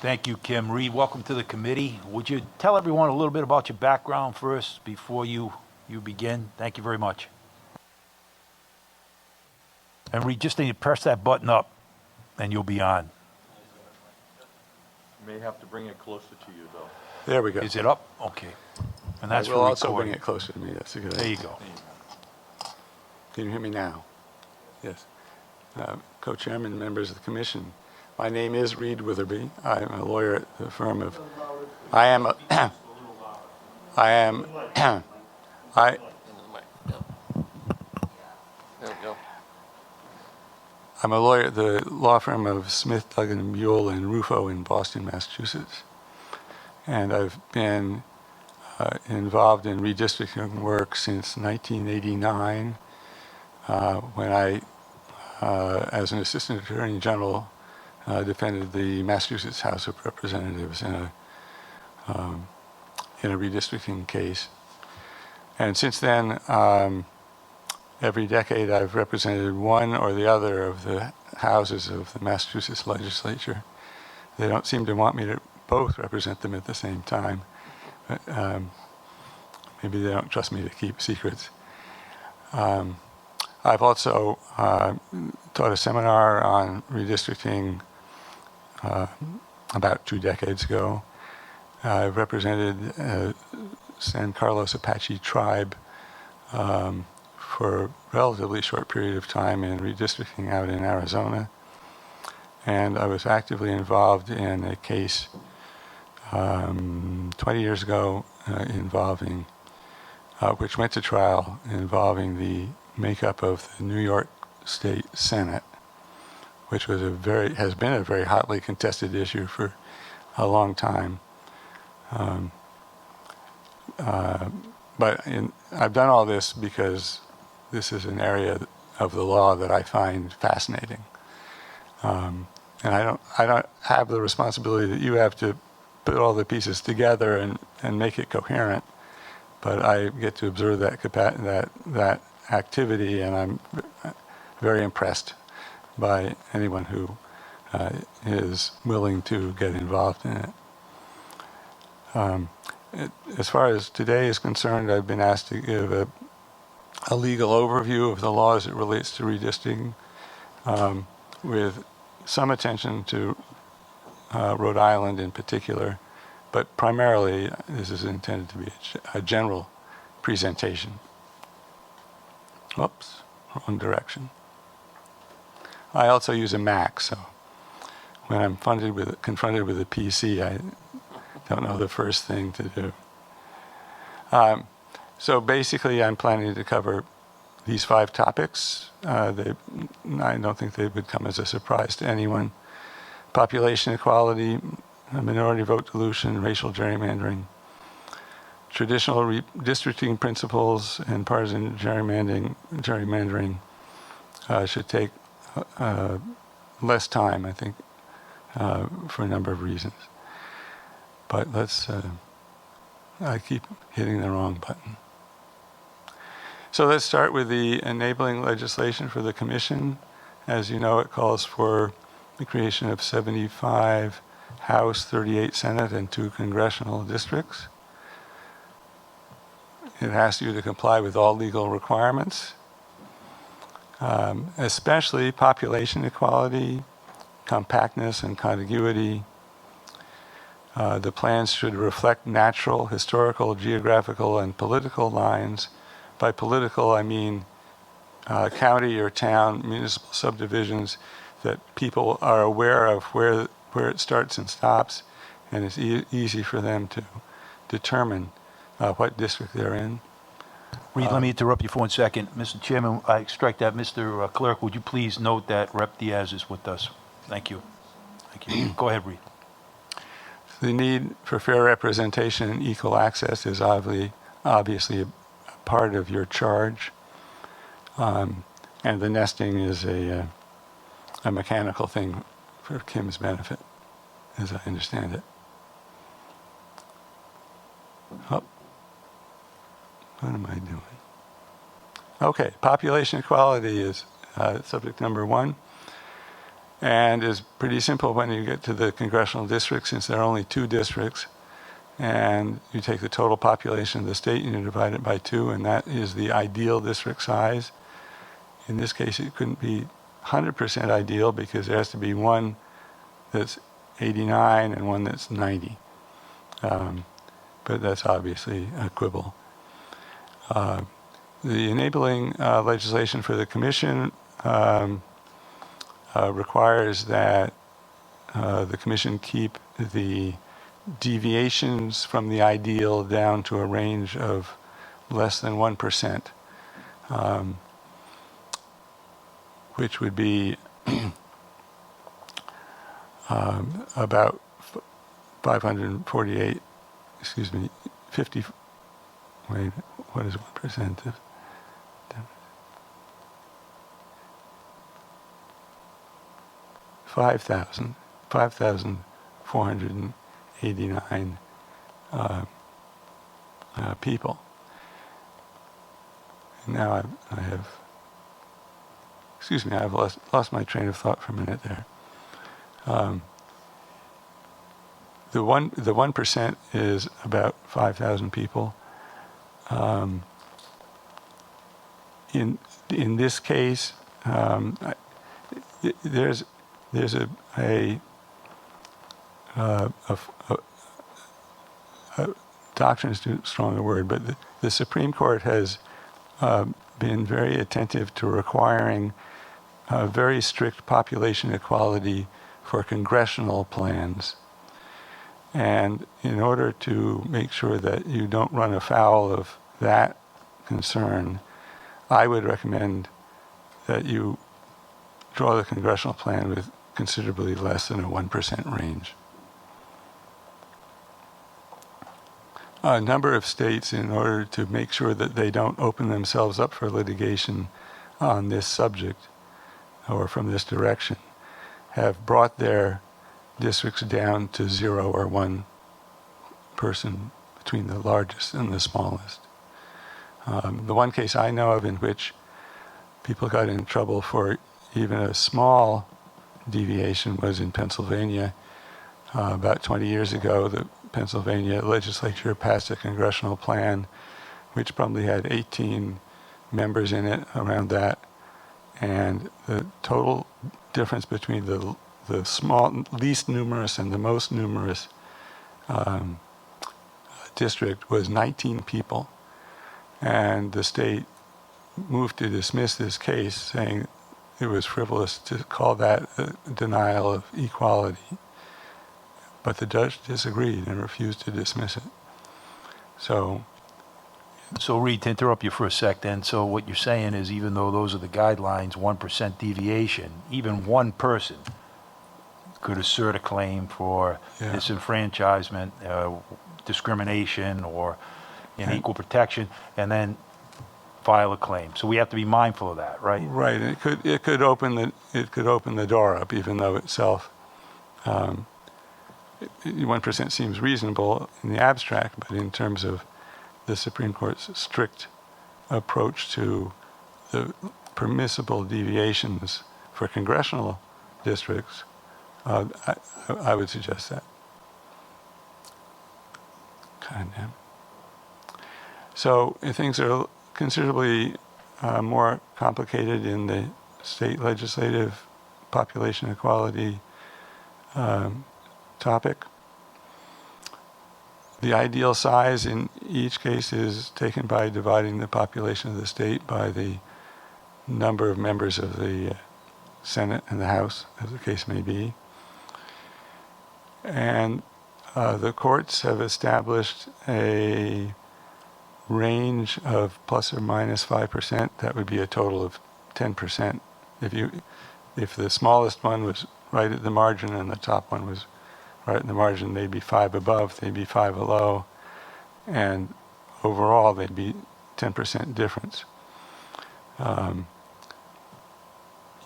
Thank you, Kim. Reed, welcome to the committee. Would you tell everyone a little bit about your background first before you begin? Thank you very much. And Reed, just need to press that button up and you'll be on. You may have to bring it closer to you, though. There we go. Is it up? Okay. And that's I will for also recording. bring it closer to me. That's a good There idea. you go. Can you hear me now? Yes. Co-chairman, members of the commission. My name is Reed Witherby. I'm a lawyer at the firm of. I am a. I am. I. I'm a lawyer at the law firm of Smith, Duggan, Mule, and Rufo in Boston, Massachusetts. And I've been involved in redistricting work since 1989, when I, as an assistant attorney general, defended the Massachusetts House of Representatives in a redistricting case. And since then, every decade I've represented one or the other of the houses of the Massachusetts legislature. They don't seem to want me to both represent them at the same time. But, maybe they don't trust me to keep secrets. I've also taught a seminar on redistricting about 2 decades ago. I've represented San Carlos Apache tribe for a relatively short period of time in redistricting out in Arizona. And I was actively involved in a case 20 years ago involving, which went to trial, involving the makeup of the New York State Senate, which was has been a very hotly contested issue for a long time. But I've done all this because this is an area of the law that I find fascinating. And I don't have the responsibility that you have to put all the pieces together and make it coherent, but I get to observe that activity, and I'm very impressed by anyone who is willing to get involved in it. As far as today is concerned, I've been asked to give a legal overview of the law as it relates to redistricting, with some attention to Rhode Island in particular, but primarily this is intended to be a general presentation. Whoops, wrong direction. I also use a Mac, so when I'm confronted with a PC, I don't know the first thing to do. So basically, I'm planning to cover these 5 topics. I don't think they would come as a surprise to anyone. Population equality, minority vote dilution, racial gerrymandering, traditional redistricting principles, and partisan gerrymandering should take less time, I think, for a number of reasons. But I keep hitting the wrong button. So let's start with the enabling legislation for the commission. As you know, it calls for the creation of 75 House, 38 Senate, and 2 congressional districts. It asks you to comply with all legal requirements, especially population equality, compactness, and contiguity. The plans should reflect natural, historical, geographical, and political lines. By political, I mean county or town, municipal subdivisions that people are aware of where it starts and stops, and it's easy for them to determine what district they're in. Reed, let me interrupt you for 1 second. Mr. Chairman, I strike that. Mr. Clerk, would you please note that Rep. Diaz is with us? Thank you. Thank you. Go ahead, Reed. The need for fair representation and equal access is obviously a part of your charge, and the nesting is a mechanical thing for Kim's benefit, as I understand it. Oh, what am I doing? Okay, population equality is subject number 1. And it's pretty simple when you get to the congressional district, since there are only 2 districts, and you take the total population of the state and you divide it by 2, and that is the ideal district size. In this case, it couldn't be 100% ideal because there has to be one that's 89 and one that's 90. But that's obviously a quibble. The enabling legislation for the commission requires that the commission keep the deviations from the ideal down to a range of less than 1%, which would be about 548, 50, wait, what is 1% of? 5,489 people. And now I have, I've lost my train of thought for a minute there. The 1% is about 5,000 people. In this case, there's a doctrine is too strong a word, but the Supreme Court has been very attentive to requiring very strict population equality for congressional plans. And in order to make sure that you don't run afoul of that concern, I would recommend that you draw the congressional plan with considerably less than a 1% range. A number of states, in order to make sure that they don't open themselves up for litigation on this subject or from this direction, have brought their districts down to 0 or 1 person between the largest and the smallest. The one case I know of in which people got in trouble for even a small deviation was in Pennsylvania. About 20 years ago, the Pennsylvania legislature passed a congressional plan which probably had 18 members in it, around that, and the total difference between the least numerous and the most numerous district was 19 people. And the state moved to dismiss this case, saying it was frivolous to call that a denial of equality. But the judge disagreed and refused to dismiss it. So Reed, to interrupt you for a sec then, so what you're saying is even though those are the guidelines, 1% deviation, even one person could assert a claim for disenfranchisement, discrimination, or equal protection, and then file a claim. So we have to be mindful of that, right? right, it could open the door up, even though itself 1% seems reasonable in the abstract, but in terms of the Supreme Court's strict approach to the permissible deviations for congressional districts, I would suggest that. God damn. So things are considerably more complicated in the state legislative population equality topic. The ideal size in each case is taken by dividing the population of the state by the number of members of the Senate and the House, as the case may be. And the courts have established a range of plus or minus 5%. That would be a total of 10%. If the smallest one was right at the margin and the top one was right in the margin, they'd be 5 above, they'd be 5 below, and overall they'd be 10% difference.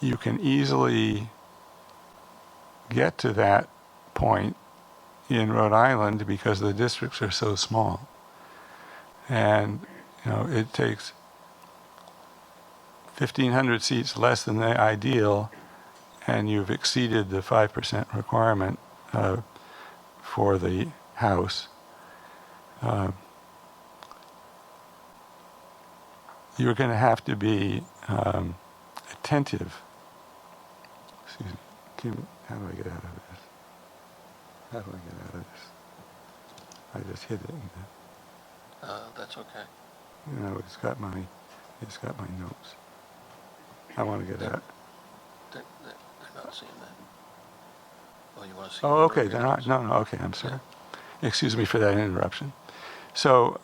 You can easily get to that point in Rhode Island because the districts are so small. And it takes 1,500 seats less than the ideal, and you've exceeded the 5% requirement for the house, you're going to have to be attentive. Excuse me. How do I get out of this? How do I get out of this? I just hit it. That's okay. You know, it's got my notes. I want to get out. They're not seeing that. Well, you want to see? Oh, okay. They're not. No, no. Okay, I'm sorry. Excuse me for that interruption. So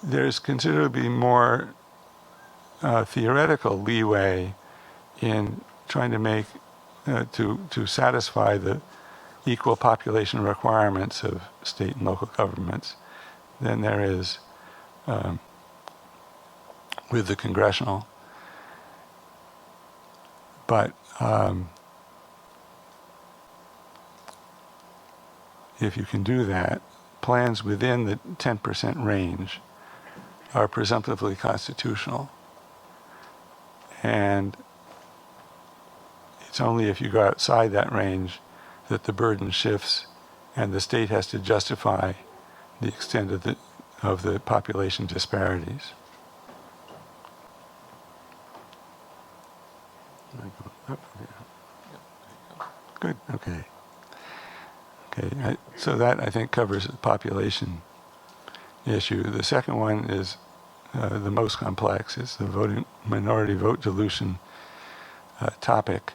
there's considerably more theoretical leeway in trying to make to satisfy the equal population requirements of state and local governments than there is with the congressional. But if you can do that, plans within the 10% range are presumptively constitutional. And it's only if you go outside that range that the burden shifts and the state has to justify the extent of the population disparities. Good, okay. Okay, so that I think covers the population issue. The second one is the most complex. It's the minority vote dilution topic.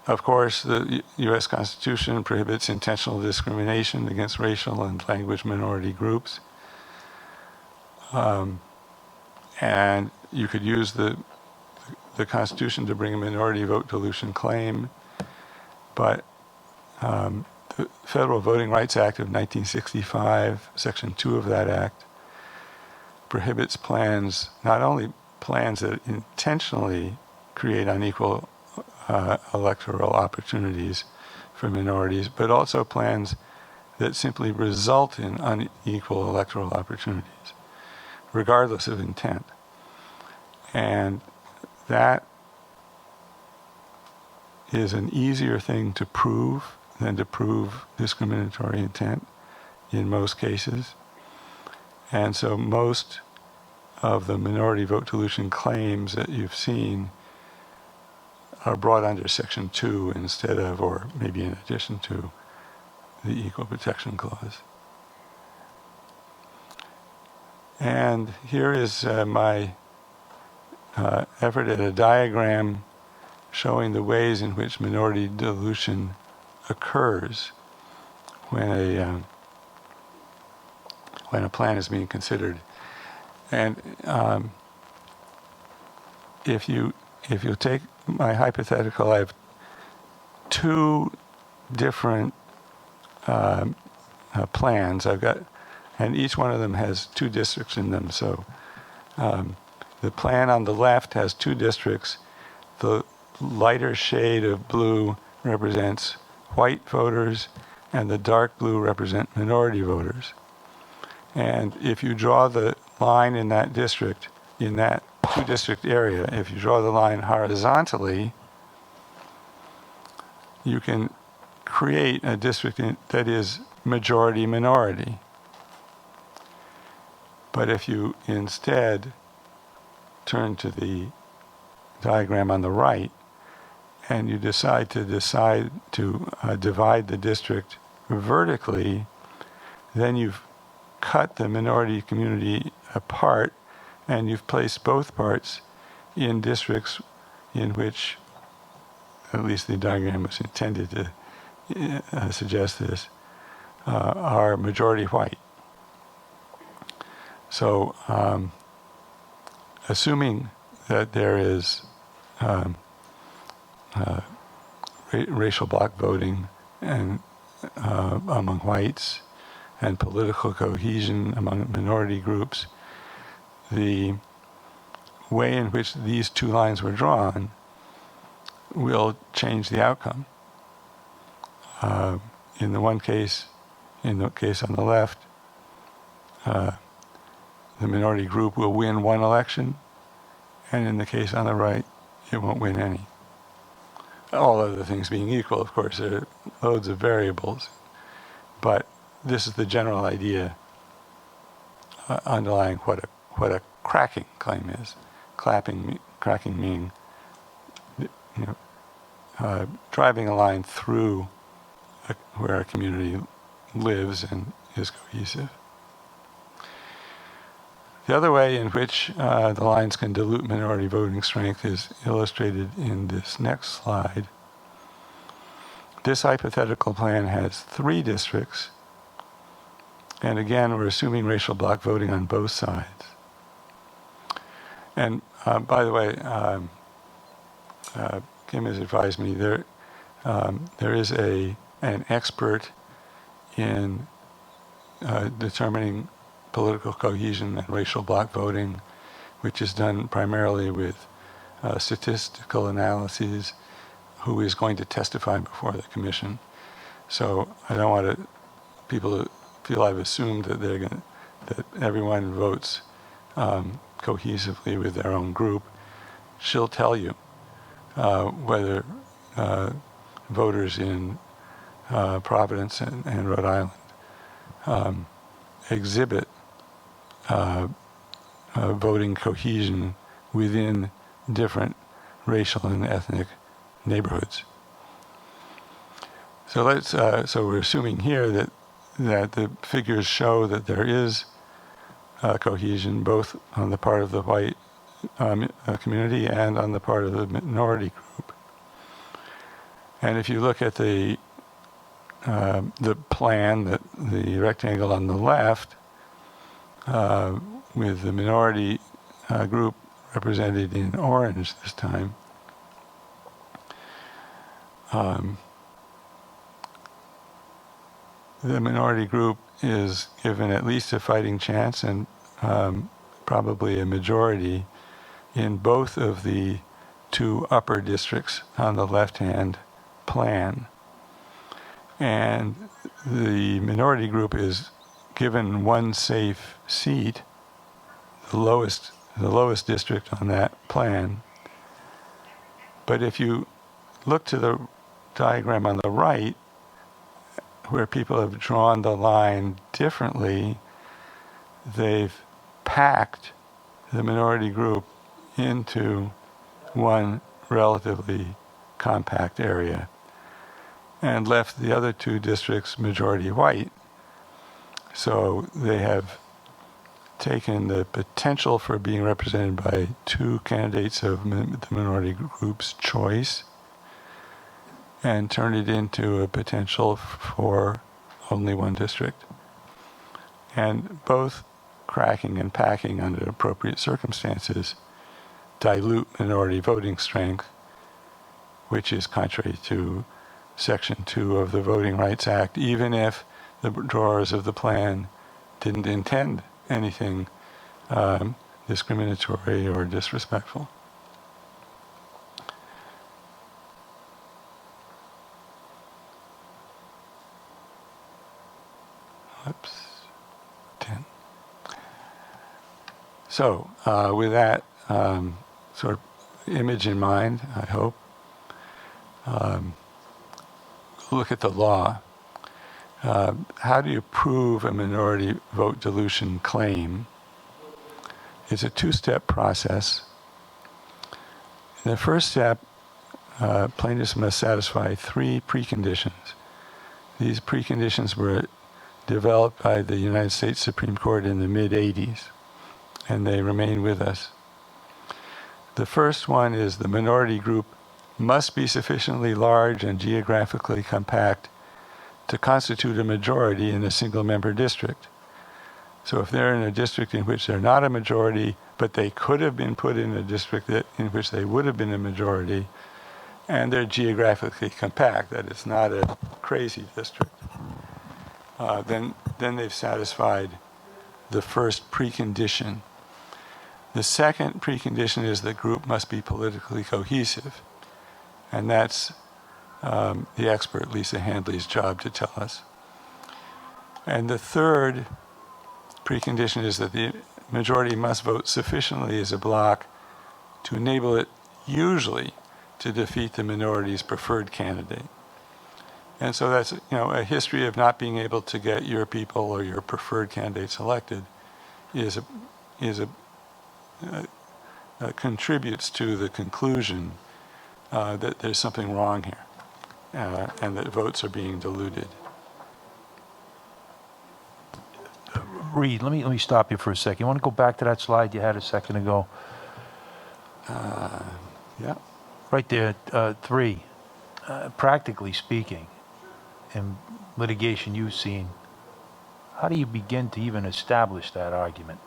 Of course, the U.S. Constitution prohibits intentional discrimination against racial and language minority groups. And you could use the Constitution to bring a minority vote dilution claim, but the Federal Voting Rights Act of 1965, Section 2 of that act, prohibits plans, not only plans that intentionally create unequal electoral opportunities for minorities, but also plans that simply result in unequal electoral opportunities, regardless of intent. And that is an easier thing to prove than to prove discriminatory intent in most cases. And so most of the minority vote dilution claims that you've seen are brought under Section 2 instead of, or maybe in addition to, the Equal Protection Clause. And here is my effort at a diagram showing the ways in which minority dilution occurs when a plan is being considered. And if you take my hypothetical, I have two different plans. And each one of them has two districts in them. So the plan on the left has two districts. The lighter shade of blue represents white voters, and the dark blue represent minority voters. And if you draw the line in that district, in that two-district area, if you draw the line horizontally, you can create a district that is majority-minority. But if you instead turn to the diagram on the right, and you decide to divide the district vertically, then you've cut the minority community apart, and you've placed both parts in districts in which, at least the diagram was intended to suggest this, are majority white. So, assuming that there is racial bloc voting and among whites and political cohesion among minority groups, the way in which these two lines were drawn will change the outcome. In the case on the left, the minority group will win one election, and in the case on the right, it won't win any. All other things being equal, of course, there are loads of variables, but this is the general idea underlying what a cracking claim is. Cracking meaning, driving a line through where a community lives and is cohesive. The other way in which the lines can dilute minority voting strength is illustrated in this next slide. This hypothetical plan has 3 districts, and again, we're assuming racial bloc voting on both sides. And by the way, Kim has advised me there is an expert in determining political cohesion and racial bloc voting, which is done primarily with statistical analyses, who is going to testify before the commission. So I don't want people to feel I've assumed that that everyone votes cohesively with their own group. She'll tell you whether voters in Providence and Rhode Island exhibit voting cohesion within different racial and ethnic neighborhoods. So so we're assuming here that the figures show that there is cohesion both on the part of the white community and on the part of the minority group. And if you look at the plan, the rectangle on the left, with the minority group represented in orange this time, the minority group is given at least a fighting chance and probably a majority in both of the 2 upper districts on the left-hand plan. And the minority group is given 1 safe seat, the lowest district on that plan. But if you look to the diagram on the right, where people have drawn the line differently, they've packed the minority group into one relatively compact area and left the other 2 districts majority white. So they have taken the potential for being represented by 2 candidates of the minority group's choice and turned it into a potential for only 1 district. And both cracking and packing under appropriate circumstances dilute minority voting strength, which is contrary to Section 2 of the Voting Rights Act, even if the drawers of the plan didn't intend anything discriminatory or disrespectful. Oops, 10. So with that sort of image in mind, I hope, look at the law. How do you prove a minority vote dilution claim? It's a 2-step process. In the first step, plaintiffs must satisfy 3 preconditions. These preconditions were developed by the United States Supreme Court in the mid-'80s, and they remain with us. The first one is the minority group must be sufficiently large and geographically compact to constitute a majority in a single-member district. So if they're in a district in which they're not a majority, but they could have been put in a district in which they would have been a majority, and they're geographically compact, that it's not a crazy district, then they've satisfied the first precondition. The second precondition is the group must be politically cohesive, and that's the expert Lisa Handley's job to tell us. And the third precondition is that the majority must vote sufficiently as a block to enable it usually to defeat the minority's preferred candidate. And so that's, a history of not being able to get your people or your preferred candidates elected contributes to the conclusion that there's something wrong here, and that votes are being diluted. Reed, let me stop you for a second. You want to go back to that slide you had a second ago? Yeah. Right there, 3. Practically speaking, in litigation you've seen, how do you begin to even establish that argument?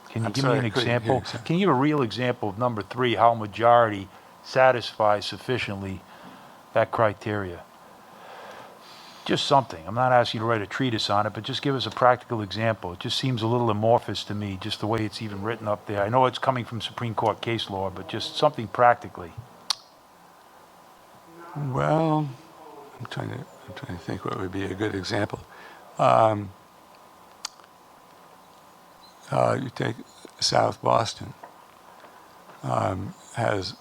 Can you I'm give sorry, me an I couldn't hear example? you, sir. Can you give a real example of number 3, how majority satisfies sufficiently that criteria? Just something. I'm not asking you to write a treatise on it, but just give us a practical example. It just seems a little amorphous to me, just the way it's even written up there. I know it's coming from Supreme Court case law, but just something practically. Well, I'm trying to think what would be a good example. You take South Boston, has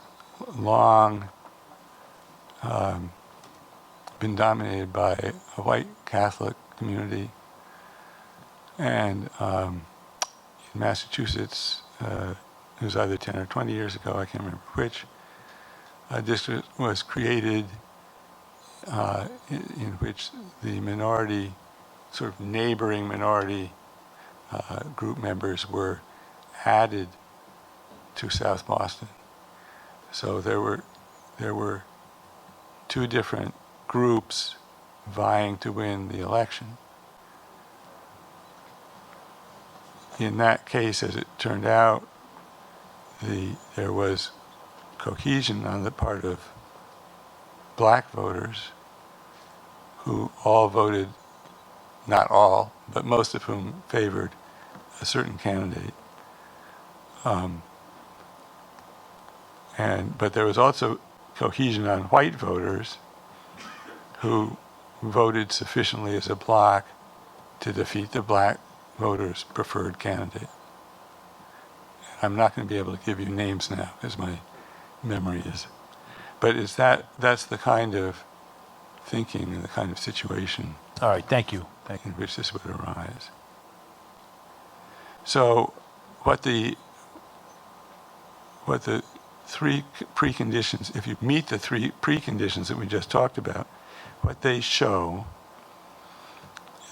long been dominated by a white Catholic community, and in Massachusetts, it was either 10 or 20 years ago, I can't remember which, a district was created in which the minority, sort of neighboring minority group members were added to South Boston. So there were 2 different groups vying to win the election. In that case, as it turned out, there was cohesion on the part of black voters who all voted, not all, but most of whom favored a certain candidate. But there was also cohesion on white voters who voted sufficiently as a bloc to defeat the black voters' preferred candidate. I'm not going to be able to give you names now because my memory is. But that's the kind of thinking and the kind of situation All right, thank you. Thank you. in which this would arise. So what the 3 preconditions, if you meet the 3 preconditions that we just talked about, what they show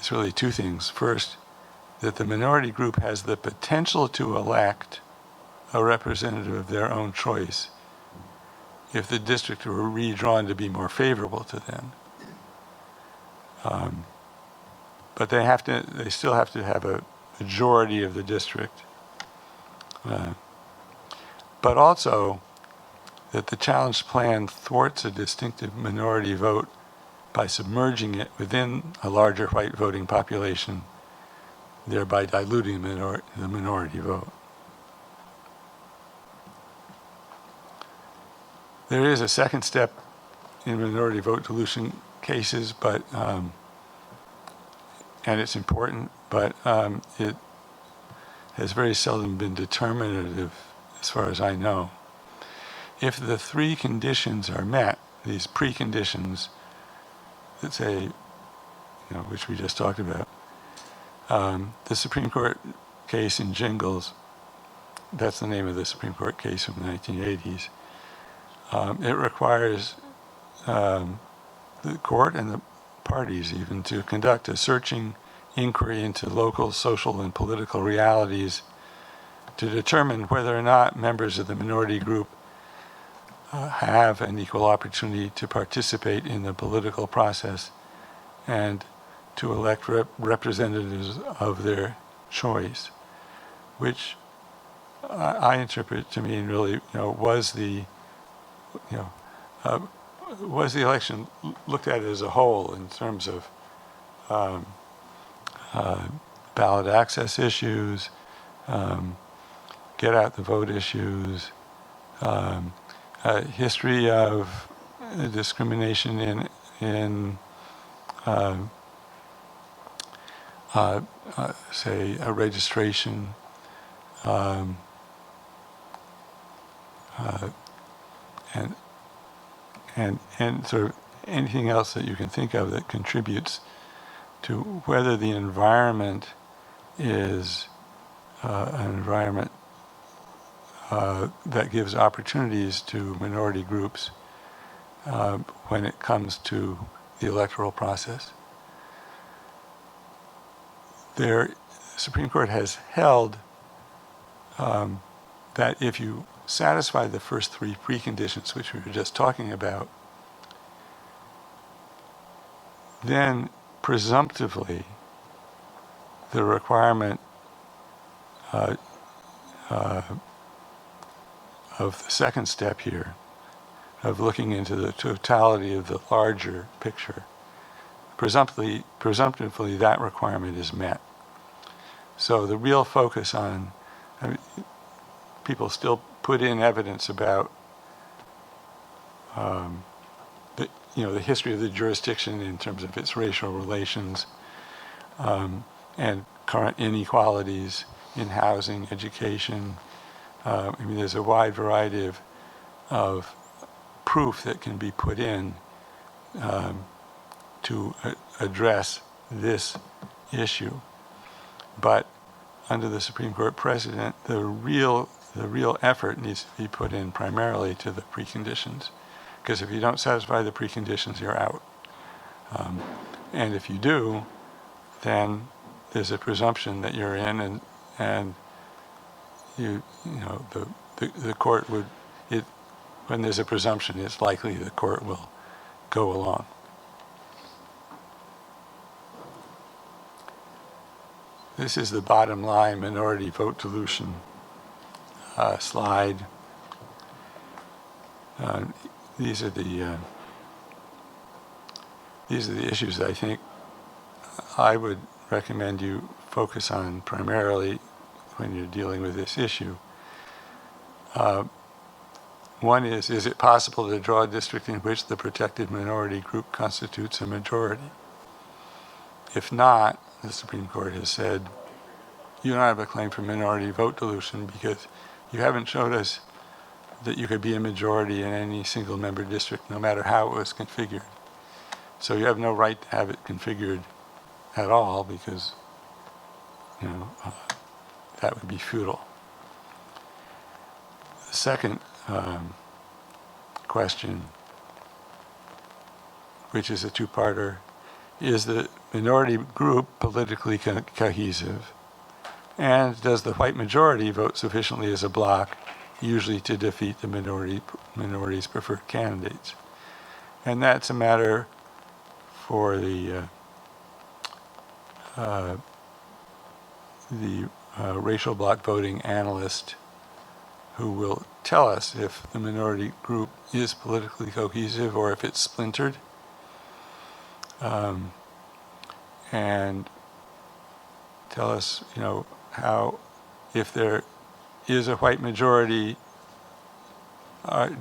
is really 2 things. First, that the minority group has the potential to elect a representative of their own choice if the district were redrawn to be more favorable to them. But they still have to have a majority of the district. But also that the challenge plan thwarts a distinctive minority vote by submerging it within a larger white voting population, thereby diluting the minority vote. There is a second step in minority vote dilution cases, but and it's important, but it has very seldom been determinative as far as I know. If the 3 conditions are met, these preconditions that say, which we just talked about, the Supreme Court case in Jingles, that's the name of the Supreme Court case from the 1980s, it requires the court and the parties even to conduct a searching inquiry into local social and political realities to determine whether or not members of the minority group have an equal opportunity to participate in the political process and to elect representatives of their choice, which I interpret to mean really, was the election looked at as a whole in terms of ballot access issues, get out the vote issues, history of discrimination in say, a registration, um, and sort of anything else that you can think of that contributes to whether the environment is an environment that gives opportunities to minority groups when it comes to the electoral process. The Supreme Court has held that if you satisfy the first three preconditions, which we were just talking about, then presumptively the requirement of the second step here, of looking into the totality of the larger picture, presumptively that requirement is met. So the real focus on, I mean, people still put in evidence about the history of the jurisdiction in terms of its racial relations and current inequalities in housing, education. I mean, there's a wide variety of proof that can be put in to address this issue. But under the Supreme Court precedent, the real effort needs to be put in primarily to the preconditions. Because if you don't satisfy the preconditions, you're out. And if you do, then there's a presumption that you're in, and the court would, when there's a presumption, it's likely the court will go along. This is the bottom line minority vote dilution slide. These are the issues that I think I would recommend you focus on primarily when you're dealing with this issue. One is it possible to draw a district in which the protected minority group constitutes a majority? If not, the Supreme Court has said, you don't have a claim for minority vote dilution because you haven't showed us that you could be a majority in any single member district, no matter how it was configured. So you have no right to have it configured at all because, that would be futile. The second question, which is a two-parter, is the minority group politically cohesive? And does the white majority vote sufficiently as a bloc, usually to defeat the minority's preferred candidates? And that's a matter for the racial bloc voting analyst who will tell us if the minority group is politically cohesive or if it's splintered. And tell us, how, if there is a white majority,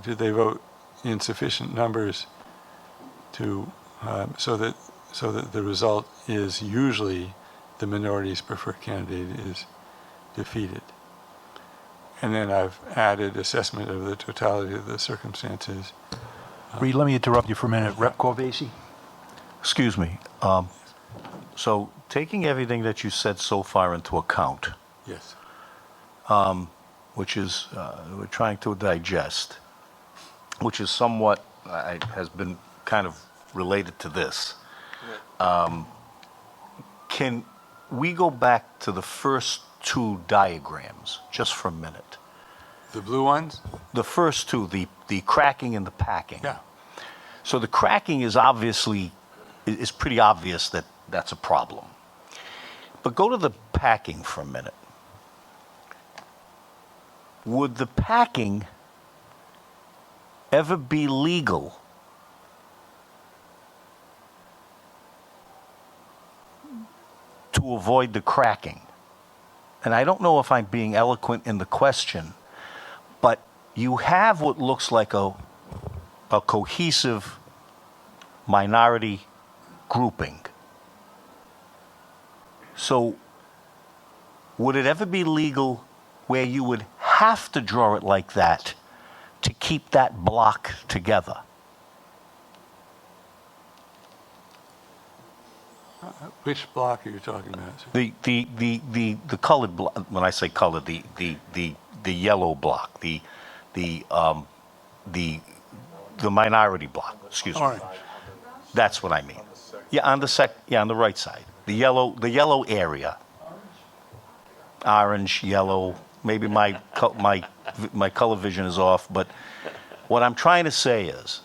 do they vote in sufficient numbers to so that the result is usually the minority's preferred candidate is defeated. And then I've added assessment of the totality of the circumstances. Reed, let me interrupt you for a minute. Rep. Corvese? Excuse me. So taking everything that you said so far into account, Yes. which is we're trying to digest, which is somewhat has been kind of related to this. Can we go back to the first two diagrams just for a minute? The blue ones? The first two, the cracking and the packing. Yeah. So the cracking is pretty obvious that that's a problem. But go to the packing for a minute. Would the packing ever be legal to avoid the cracking? And I don't know if I'm being eloquent in the question, but you have what looks like a cohesive minority grouping. So would it ever be legal where you would have to draw it like that to keep that block together? Which block are you talking about, sir? The colored block, when I say colored, the yellow block, the minority block, excuse me. Orange. That's what I mean. Yeah, on the right side. The yellow area. Orange, yellow, maybe my color vision is off, but what I'm trying to say is,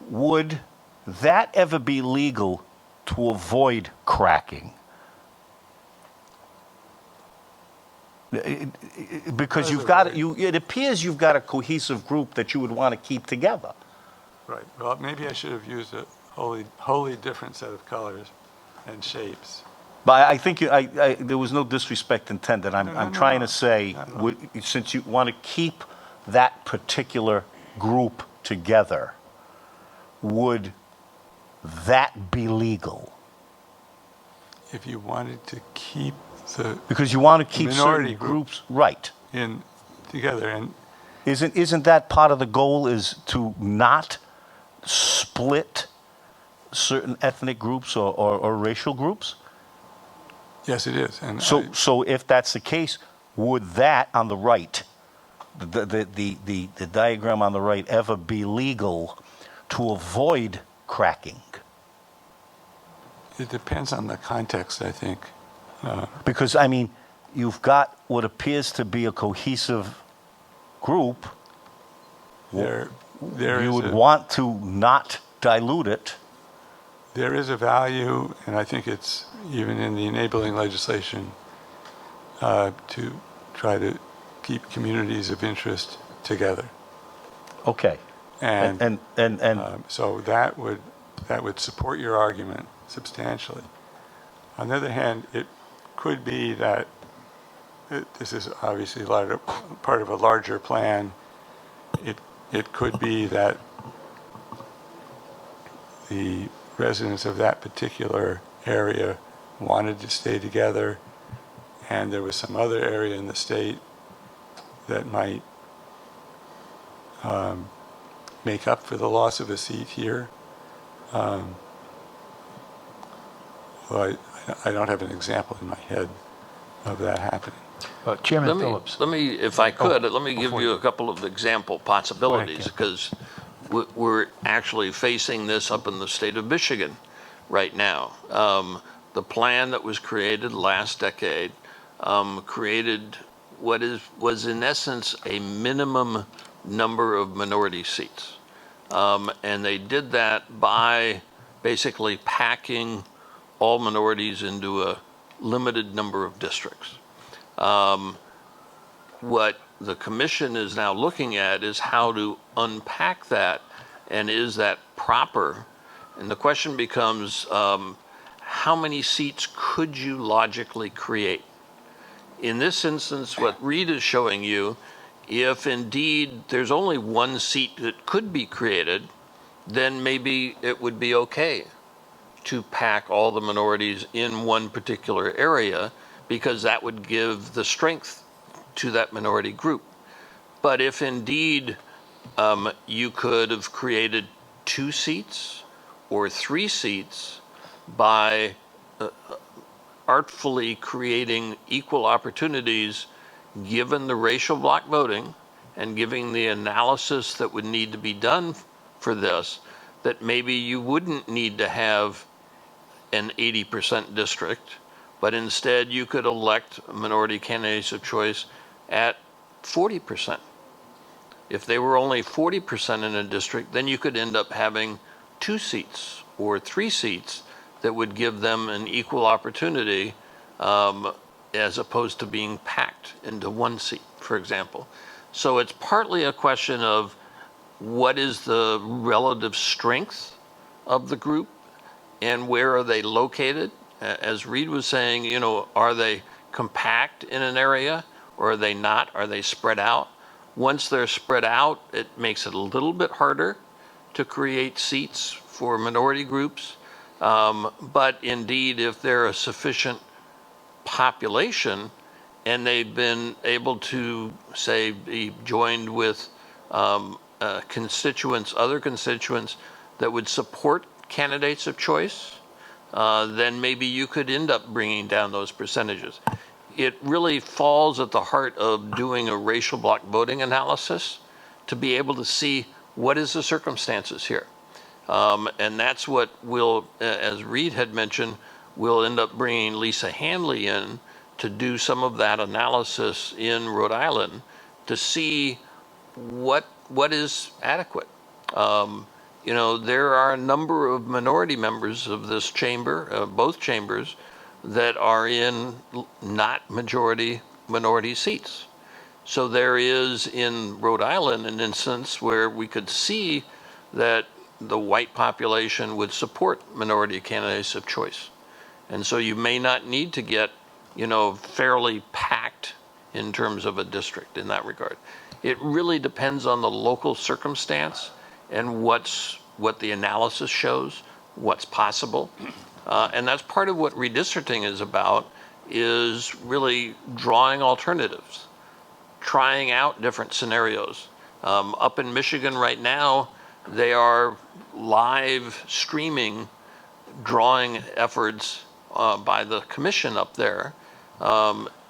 would that ever be legal to avoid cracking? Because it appears you've got a cohesive group that you would want to keep together. Right. Well, maybe I should have used a wholly different set of colors and shapes. But I think there was no disrespect intended. I'm trying to say, Not at all. since you want to keep that particular group together, would that be legal? If you wanted to keep the Because you want to keep Minority certain group. groups right. in together, and Isn't that part of the goal, is to not split certain ethnic groups or racial groups? yes, it is. And So if that's the case, would that on the right, the diagram on the right, ever be legal to avoid cracking? it depends on the context, I think. Because, I mean, you've got what appears to be a cohesive group. There You is would a- want to not dilute it. There is a value, and I think it's even in the enabling legislation, to try to keep communities of interest together. Okay. And And so that would support your argument substantially. On the other hand, it could be that this is obviously part of a larger plan. It could be that the residents of that particular area wanted to stay together, and there was some other area in the state that might make up for the loss of a seat here. Well, I don't have an example in my head of that happening. Chairman Phillips. Let me, if I could, let me give before you you- a couple of example possibilities, Ken. because we're actually facing this up in the state of Michigan right now. The plan that was created last decade created what was in essence a minimum number of minority seats. And they did that by basically packing all minorities into a limited number of districts. What the commission is now looking at is how to unpack that, and is that proper? And the question becomes, how many seats could you logically create? In this instance, what Reed is showing you, if indeed there's only one seat that could be created, then maybe it would be okay to pack all the minorities in one particular area, because that would give the strength to that minority group. But if indeed you could have created 2 seats or 3 seats by artfully creating equal opportunities, given the racial block voting and giving the analysis that would need to be done for this, that maybe you wouldn't need to have an 80% district, but instead you could elect minority candidates of choice at 40%. If they were only 40% in a district, then you could end up having 2 seats or 3 seats that would give them an equal opportunity, as opposed to being packed into 1 seat, for example. So it's partly a question of what is the relative strength of the group and where are they located? As Reed was saying, you know, are they compact in an area or are they not? Are they spread out? Once they're spread out, it makes it a little bit harder to create seats for minority groups. But indeed, if they're a sufficient population and they've been able to, say, be joined with constituents, other constituents that would support candidates of choice, then maybe you could end up bringing down those percentages. It really falls at the heart of doing a racial bloc voting analysis to be able to see what is the circumstances here. And that's what we'll, as Reed had mentioned, we'll end up bringing Lisa Hanley in to do some of that analysis in Rhode Island to see what is adequate. You know, there are a number of minority members of this chamber, both chambers, that are in not minority seats. So there is in Rhode Island an instance where we could see that the white population would support minority candidates of choice. And so you may not need to get, you know, fairly packed in terms of a district in that regard. It really depends on the local circumstance and what the analysis shows, what's possible. And that's part of what redistricting is about, is really drawing alternatives, trying out different scenarios. Up in Michigan right now, they are live streaming drawing efforts by the commission up there,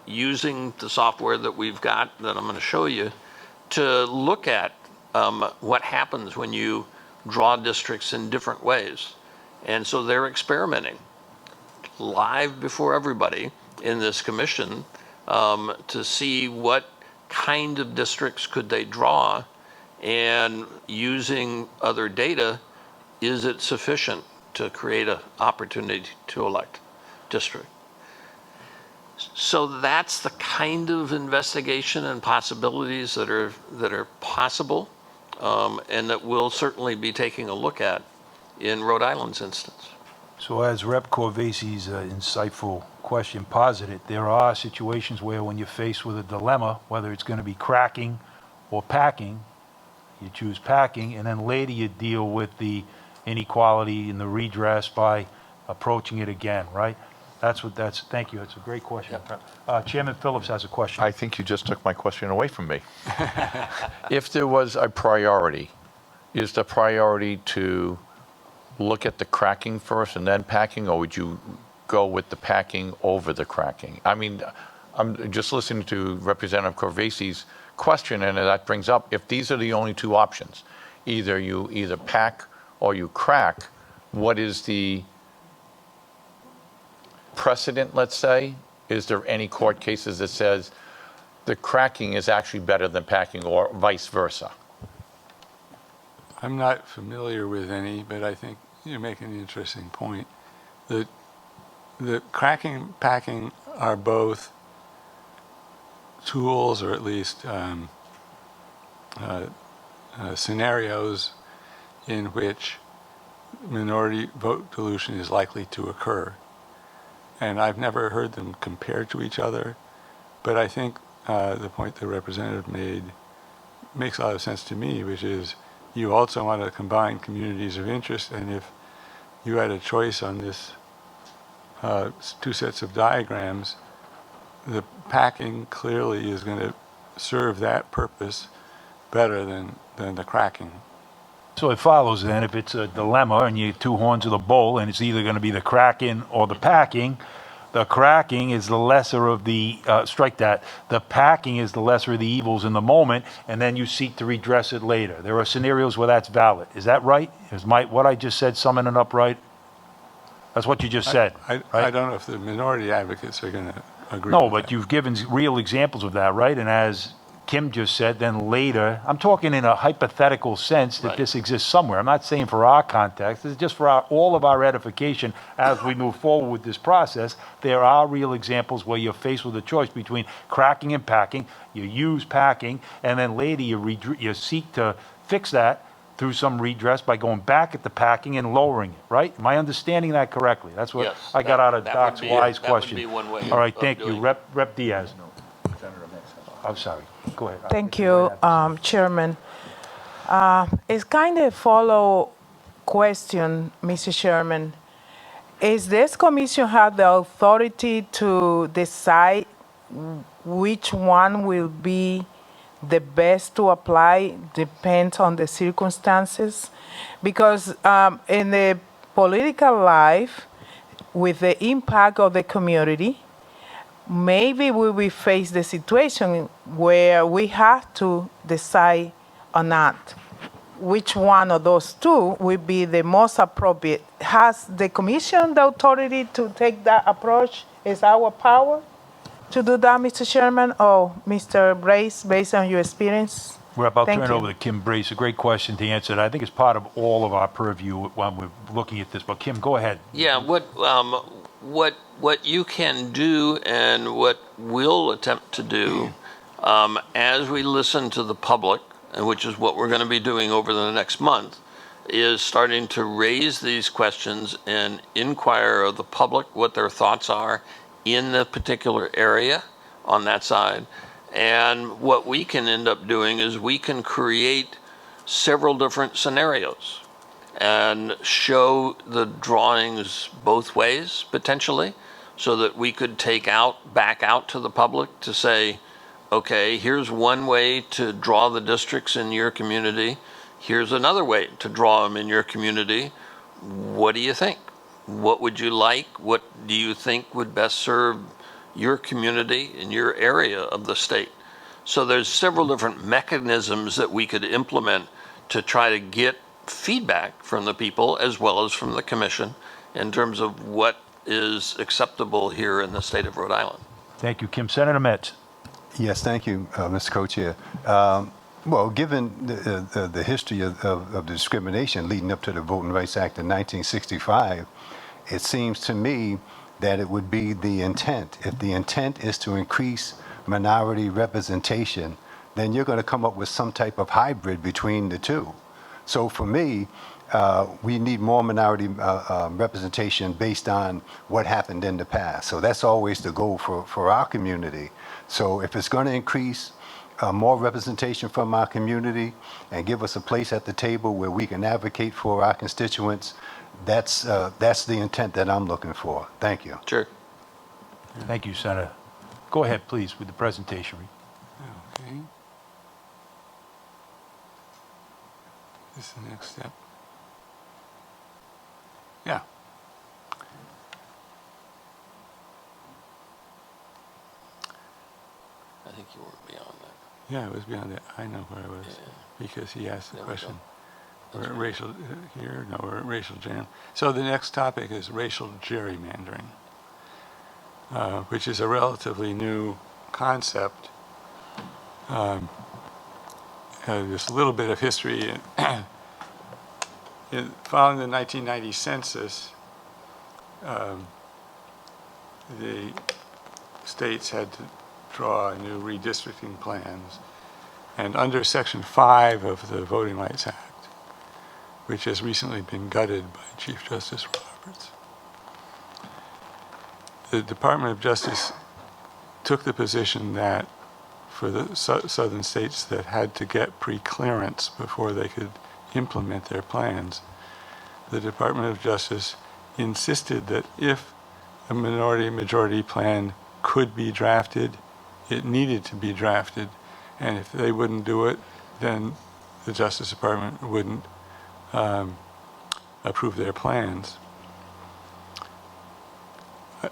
using the software that we've got that I'm going to show you to look at what happens when you draw districts in different ways. And so they're experimenting live before everybody in this commission to see what kind of districts could they draw, and using other data, is it sufficient to create an opportunity to elect district? So that's the kind of investigation and possibilities that are possible, and that we'll certainly be taking a look at in Rhode Island's instance. So as Rep. Corvasi's insightful question posited, there are situations where when you're faced with a dilemma, whether it's going to be cracking or packing, you choose packing, and then later you deal with the inequality and the redress by approaching it again, right? Thank you, that's a great question. Chairman Phillips has a question. I think you just took my question away from me. If there was a priority, is the priority to look at the cracking first and then packing, or would you go with the packing over the cracking? I mean, I'm just listening to Representative Corvasi's question, and that brings up, if these are the only two options, either you pack or you crack, what is the precedent, let's say? Is there any court cases that says the cracking is actually better than packing, or vice versa? I'm not familiar with any, but I think you're making an interesting point. The cracking and packing are both tools, or at least scenarios in which minority vote dilution is likely to occur. And I've never heard them compared to each other, but I think the point the representative made makes a lot of sense to me, which is you also want to combine communities of interest, and if you had a choice on this two sets of diagrams, the packing clearly is going to serve that purpose better than the cracking. So it follows then, if it's a dilemma and you have two horns of the bull, and it's either going to be the cracking or the cracking is the lesser of the, the packing is the lesser of the evils in the moment, and then you seek to redress it later. There are scenarios where that's valid. Is that right? Is what I just said summing it up right? That's what you just said, I right? don't know if the minority advocates are going to agree No, with but that. you've given real examples of that, right? And as Kim just said, then later, I'm talking in a hypothetical sense that Right. this exists somewhere. I'm not saying for our context, this is just for all of our edification as we move forward with this process. There are real examples where you're faced with a choice between cracking and packing. You use packing, and then later you seek to fix that through some redress by going back at the packing and lowering it, right? Am I understanding that correctly? That's what Yes, I got out of that Doc's would be- wise that would question. be one way All right, of thank you. doing Rep Diaz. I'm sorry. Go ahead. Thank you, Chairman. It's kind of follow question, Mr. Chairman. Is this commission have the authority to decide which one will be the best to apply depends on the circumstances. Because in the political life, with the impact of the community, maybe we will face the situation where we have to decide or not which one of those two will be the most appropriate. Has the commission the authority to take that approach? Is our power to do that, Mr. Chairman, or Mr. Brace, based on your experience? We're about to Thank turn you. over to Kim Brace. A great question to answer. And I think it's part of all of our purview when we're looking at this. But Kim, go ahead. Yeah, what you can do and what we'll attempt to do as we listen to the public, and which is what we're going to be doing over the next month, is starting to raise these questions and inquire of the public what their thoughts are in the particular area on that side. And what we can end up doing is we can create several different scenarios and show the drawings both ways potentially, so that we could back out to the public to say, okay, here's one way to draw the districts in your community. Here's another way to draw them in your community. What do you think? What would you like? What do you think would best serve your community in your area of the state? So there's several different mechanisms that we could implement to try to get feedback from the people as well as from the commission in terms of what is acceptable here in the state of Rhode Island. Thank you, Kim. Senator Metz. Yes, thank you, Mr. Co-Chair. Well, given the history of discrimination leading up to the Voting Rights Act of 1965, it seems to me that it would be the intent. If the intent is to increase minority representation, then you're going to come up with some type of hybrid between the two. So for me, we need more minority representation based on what happened in the past. So that's always the goal for our community. So if it's going to increase more representation from our community and give us a place at the table where we can advocate for our constituents, that's the intent that I'm looking for. Thank you. Sure. Thank you, Senator. Go ahead, please, with the presentation. Okay. This is the next step. Yeah. I think you weren't beyond that. Yeah, it was beyond that. I know where I was because he asked the There we question. go. We're at racial here. No, we're at racial gerrymandering. So the next topic is racial gerrymandering, which is a relatively new concept. Just a little bit of history. Following the 1990 census, the states had to draw new redistricting plans. And under Section 5 of the Voting Rights Act, which has recently been gutted by Chief Justice Roberts, the Department of Justice took the position that for the southern states that had to get pre-clearance before they could implement their plans, the Department of Justice insisted that if a minority-majority plan could be drafted, it needed to be drafted, and if they wouldn't do it, then the Justice Department wouldn't approve their plans.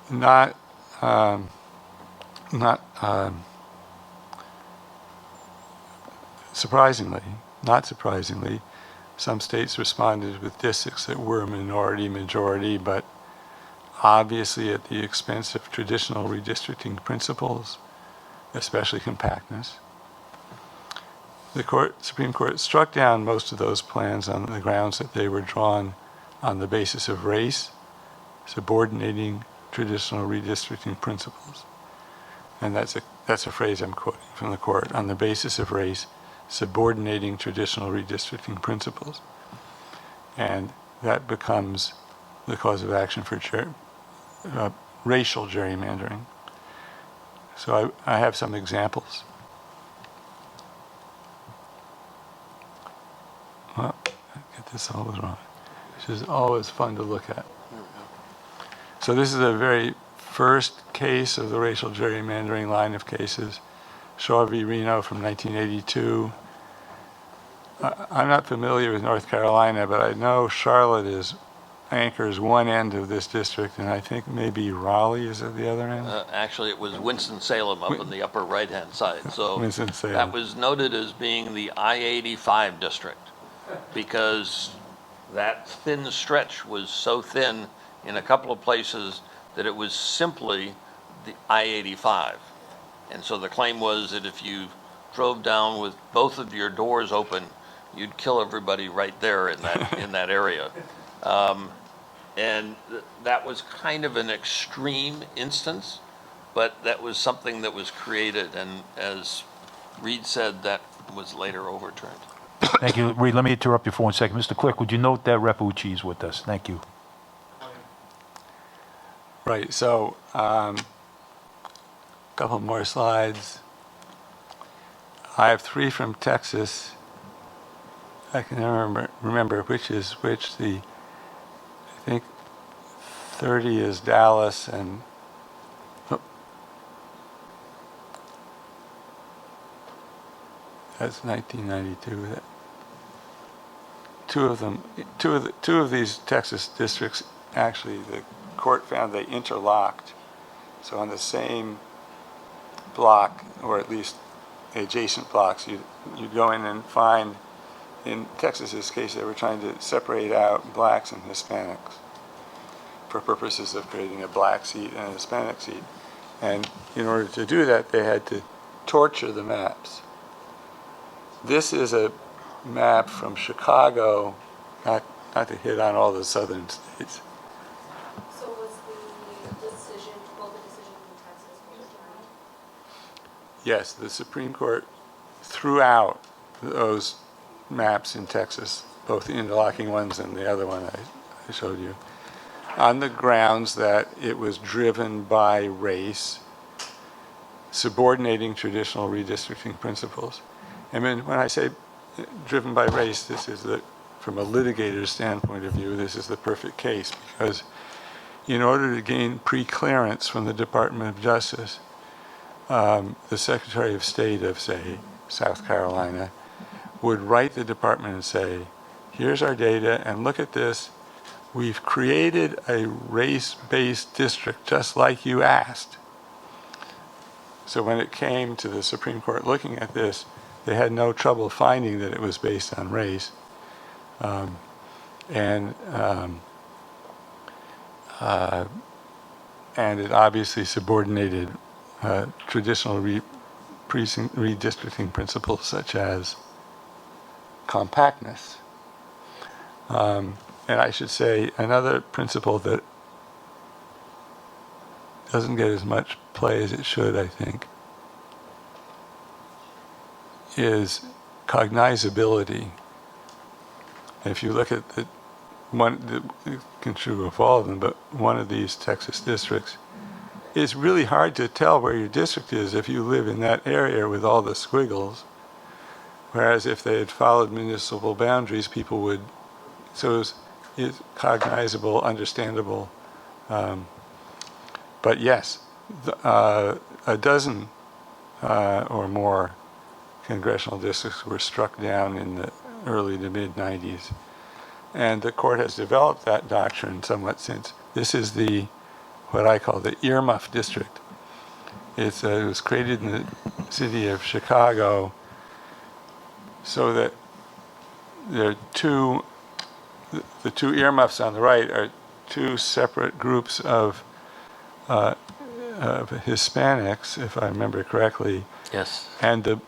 Not surprisingly, some states responded with districts that were minority-majority, but obviously at the expense of traditional redistricting principles, especially compactness. The Supreme Court struck down most of those plans on the grounds that they were drawn on the basis of race, subordinating traditional redistricting principles. And that's a phrase I'm quoting from the court, on the basis of race, subordinating traditional redistricting principles. And that becomes the cause of action for racial gerrymandering. So I have some examples. Well, I get this always wrong, which is always fun to look at. So this is a very first case of the racial gerrymandering line of cases, Shaw v. Reno from 1982. I'm not familiar with North Carolina, but I know Charlotte anchors one end of this district, and I think maybe Raleigh is at the other end. Actually, it was Winston-Salem up on the upper right-hand side. So Winston-Salem. that was noted as being the I-85 district because that thin stretch was so thin in a couple of places that it was simply the I-85. And so the claim was that if you drove down with both of your doors open, you'd kill everybody right there in that area. And that was kind of an extreme instance, but that was something that was created, and as Reed said, that was later overturned. Thank you. Reed, let me interrupt you for 1 second. Mr. Clerk, would you note that Rep. Ucci is with us? Thank you. Right, so couple more slides. I have 3 from Texas. I can never remember which is which. I think 30 is Dallas and that's 1992. Two of these Texas districts, actually, the court found they interlocked. So on the same block, or at least adjacent blocks, you'd go in and find, in Texas's case, they were trying to separate out blacks and Hispanics for purposes of creating a black seat and a Hispanic seat. And in order to do that, they had to torture the maps. This is a map from Chicago, not to hit on all the southern states. So was the decision in Texas overturned? Yes, the Supreme Court threw out those maps in Texas, both the interlocking ones and the other one I showed you, on the grounds that it was driven by race, subordinating traditional redistricting principles. I mean, when I say driven by race, this is from a litigator's standpoint of view, this is the perfect case, because in order to gain pre-clearance from the Department of Justice, the Secretary of State of, say, South Carolina would write the department and say, here's our data, and look at this. We've created a race-based district just like you asked. So when it came to the Supreme Court looking at this, they had no trouble finding that it was based on race. And it obviously subordinated traditional redistricting principles such as compactness. And I should say another principle that doesn't get as much play as it should, I think, is cognizability. If you look at it can true of all of them, but one of these Texas districts, it's really hard to tell where your district is if you live in that area with all the squiggles. Whereas if they had followed municipal boundaries, people would, so it's cognizable, understandable. But yes, a dozen or more congressional districts were struck down in the early to mid 90s. And the court has developed that doctrine somewhat since. This is what I call the Earmuff District. It was created in the city of Chicago so that there are the two earmuffs on the right are two separate groups of Hispanics, if I remember correctly. Yes. And the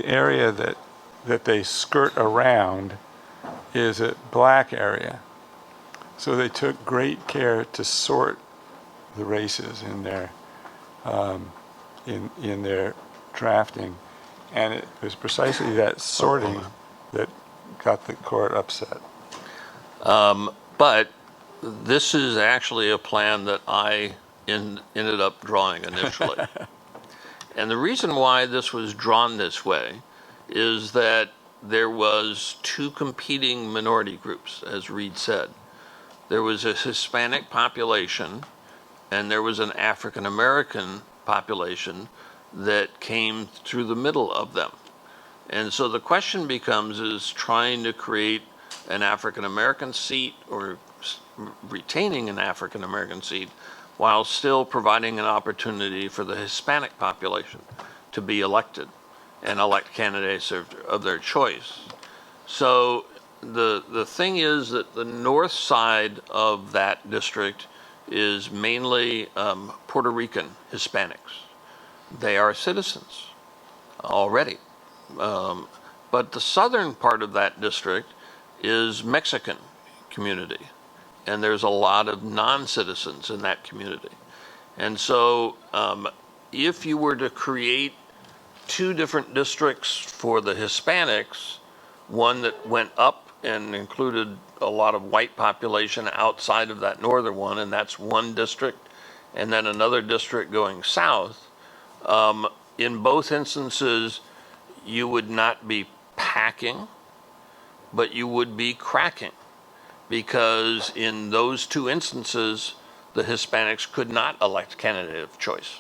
area that they skirt around is a black area. So they took great care to sort the races in their drafting, and it was precisely that sorting that got the court upset. But this is actually a plan that I ended up drawing initially. And the reason why this was drawn this way is that there was 2 competing minority groups, as Reed said. There was a Hispanic population and there was an African American population that came through the middle of them. And so the question becomes, is trying to create an African American seat or retaining an African American seat while still providing an opportunity for the Hispanic population to be elected and elect candidates of their choice. So the thing is that the north side of that district is mainly Puerto Rican Hispanics. They are citizens already. But the southern part of that district is Mexican community. And there's a lot of non-citizens in that community. And so if you were to create two different districts for the Hispanics, one that went up and included a lot of white population outside of that northern one, and that's one district, and then another district going south, in both instances, you would not be packing, but you would be cracking, because in those two instances, the Hispanics could not elect candidate of choice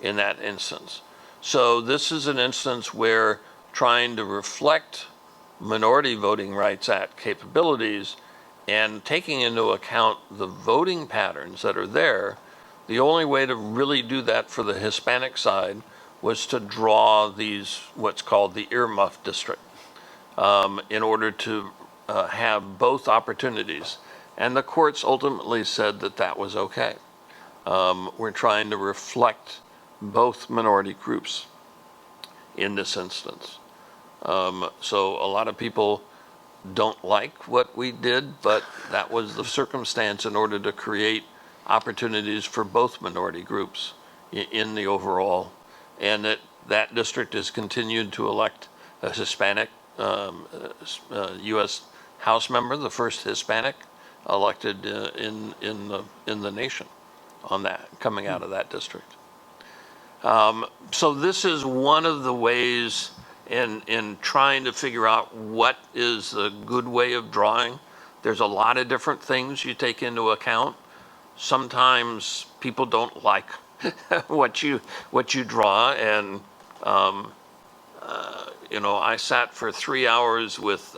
in that instance. So this is an instance where trying to reflect Minority Voting Rights Act capabilities and taking into account the voting patterns that are there, the only way to really do that for the Hispanic side was to draw these, what's called the Earmuff District, in order to have both opportunities. And the courts ultimately said that that was okay. We're trying to reflect both minority groups in this instance. So a lot of people don't like what we did, but that was the circumstance in order to create opportunities for both minority groups in the overall. And that district has continued to elect a Hispanic U.S. House member, the first Hispanic elected in the nation on that, coming out of that district. So this is one of the ways in trying to figure out what is a good way of drawing. There's a lot of different things you take into account. Sometimes people don't like what you draw, and you know, I sat for 3 hours with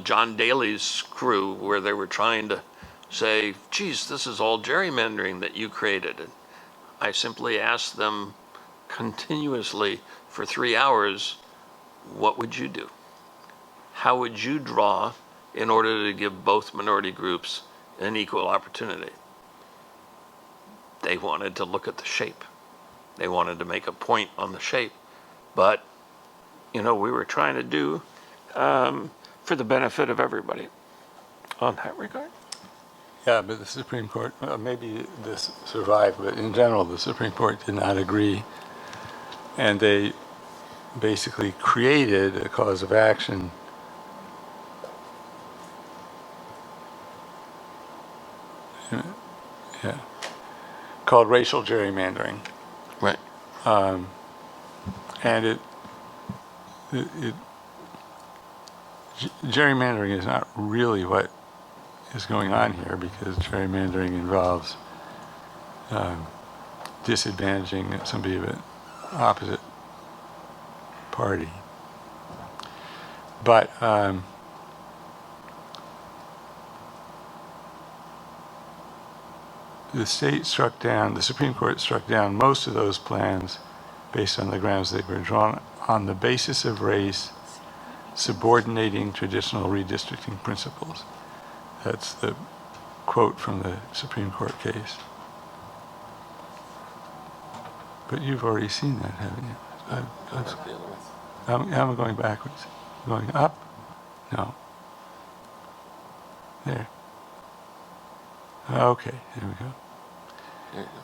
John Daly's crew where they were trying to say, geez, this is all gerrymandering that you created. And I simply asked them continuously for 3 hours, what would you do? How would you draw in order to give both minority groups an equal opportunity? They wanted to look at the shape. They wanted to make a point on the shape. But, you know, we were trying to do for the benefit of everybody on that regard. Yeah, but the Supreme Court, maybe this survived, but in general, the Supreme Court did not agree. And they basically created a cause of action called racial gerrymandering. Right. And gerrymandering is not really what is going on here, because gerrymandering involves disadvantaging somebody of an opposite party. But the Supreme Court struck down most of those plans based on the grounds they were drawn on the basis of race, subordinating traditional redistricting principles. That's the quote from the Supreme Court case. But you've already seen that, haven't you? I'm going backwards. Going up? No. There. Okay, there we go. There you go.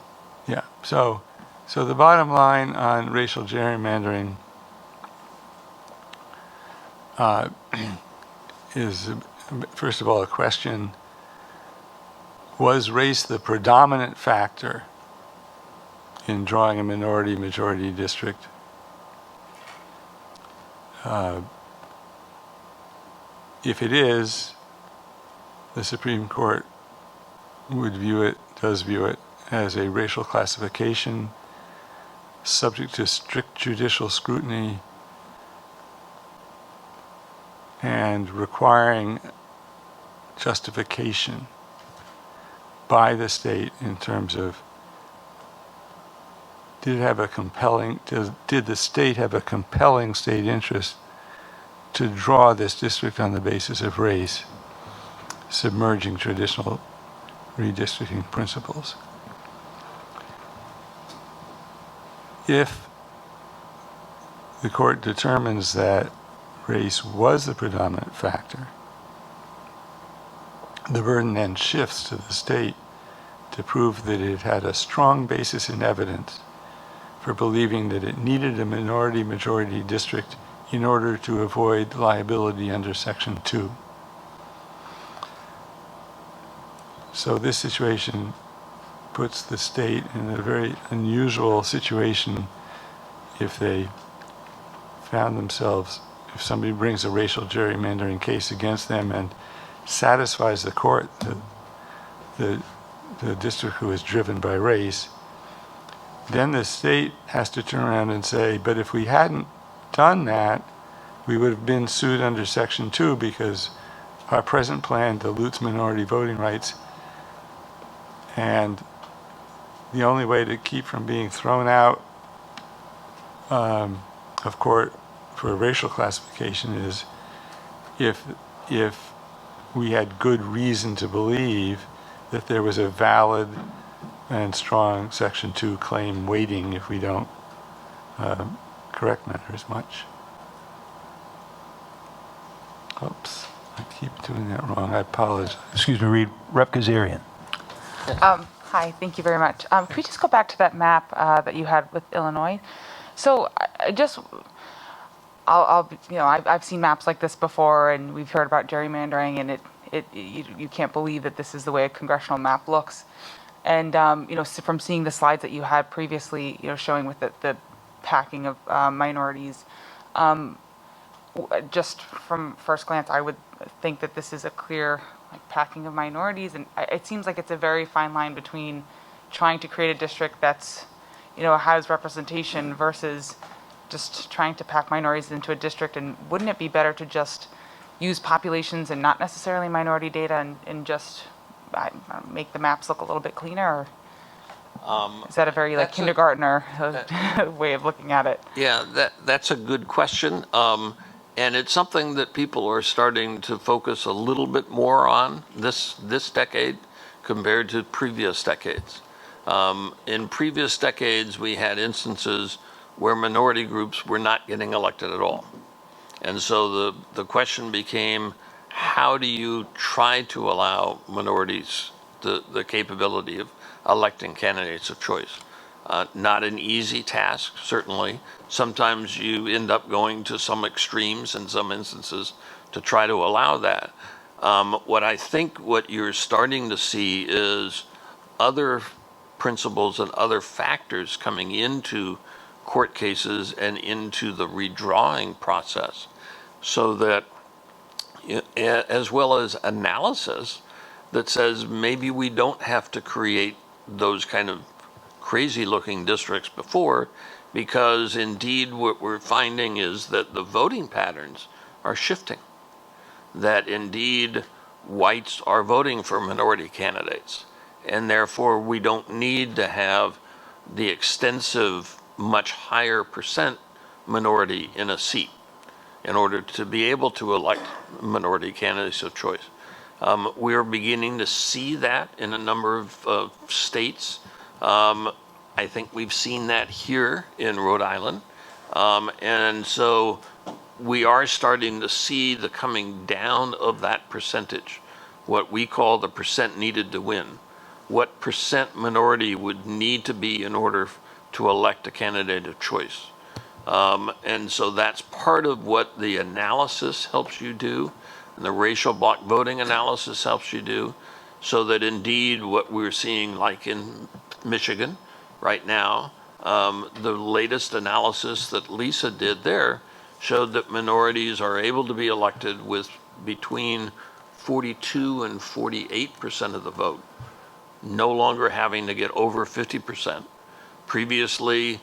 Yeah, so the bottom line on racial gerrymandering is, first of all, a question: was race the predominant factor in drawing a minority-majority district? If it is, the Supreme Court does view it as a racial classification subject to strict judicial scrutiny and requiring justification by the state in terms of did the state have a compelling state interest to draw this district on the basis of race, submerging traditional redistricting principles. If the court determines that race was the predominant factor, the burden then shifts to the state to prove that it had a strong basis in evidence for believing that it needed a minority-majority district in order to avoid liability under Section 2. So this situation puts the state in a very unusual situation if they found themselves, if somebody brings a racial gerrymandering case against them and satisfies the court that the district who is driven by race, then the state has to turn around and say, but if we hadn't done that, we would have been sued under Section 2 because our present plan dilutes minority voting rights. And the only way to keep from being thrown out of court for a racial classification is if we had good reason to believe that there was a valid and strong Section 2 claim waiting if we don't correct matters much. Oops, I keep doing that wrong. I apologize. Excuse me, Reed. Rep. Kazarian. Hi, thank you very much. Could we just go back to that map that you had with Illinois? So I've seen maps like this before, and we've heard about gerrymandering, and you can't believe that this is the way a congressional map looks. And from seeing the slides that you had previously, showing with the packing of minorities, just from first glance, I would think that this is a clear packing of minorities, and it seems like it's a very fine line between trying to create a district that's, has representation versus just trying to pack minorities into a district. And wouldn't it be better to just use populations and not necessarily minority data and just make the maps look a little bit cleaner? Or is that a very kindergartner way of looking at it? Yeah, that's a good question. And it's something that people are starting to focus a little bit more on this decade compared to previous decades. In previous decades, we had instances where minority groups were not getting elected at all. And so the question became, how do you try to allow minorities the capability of electing candidates of choice? Not an easy task, certainly. Sometimes you end up going to some extremes in some instances to try to allow that. What you're starting to see is other principles and other factors coming into court cases and into the redrawing process, so that, as well as analysis that says maybe we don't have to create those kind of crazy looking districts before, because indeed what we're finding is that the voting patterns are shifting, that indeed whites are voting for minority candidates, and therefore we don't need to have the extensive, much higher percent minority in a seat in order to be able to elect minority candidates of choice. We're beginning to see that in a number of states. I think we've seen that here in Rhode Island. And so we are starting to see the coming down of that percentage, what we call the percent needed to win. What percent minority would need to be in order to elect a candidate of choice. And so that's part of what the analysis helps you do, and the racial block voting analysis helps you do, so that indeed what we're seeing, like in Michigan right now, the latest analysis that Lisa did there showed that minorities are able to be elected with between 42 and 48% of the vote. no longer having to get over 50%. Previously,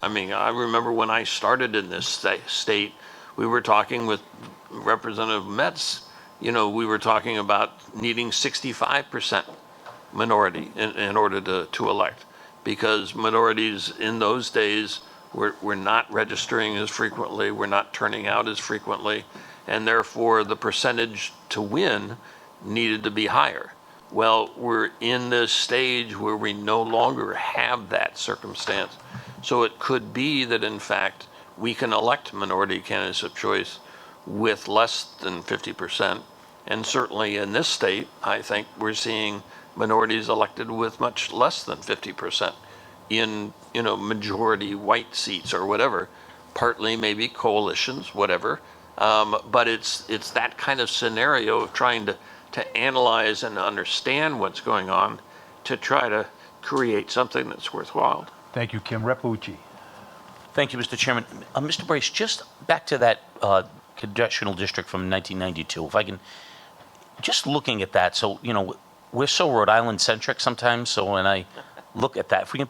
I mean, I remember when I started in this state, we were talking with Representative Metz, you know, we were talking about needing 65% minority in order to elect, because minorities in those days were not registering as frequently, were not turning out as frequently, and therefore the percentage to win needed to be higher. Well, we're in this stage where we no longer have that circumstance. So it could be that, in fact, we can elect minority candidates of choice with less than 50%. And certainly in this state, I think we're seeing minorities elected with much less than 50% in, you know, majority white seats or whatever, partly maybe coalitions, whatever. But it's that kind of scenario of trying to analyze and understand what's going on to try to create something that's worthwhile. Thank you, Kim. Repucci. Thank you, Mr. Chairman. Mr. Brace, just back to that congressional district from 1992, if I can, just looking at that, so, you know, we're so Rhode Island centric sometimes, so when I look at that, if we can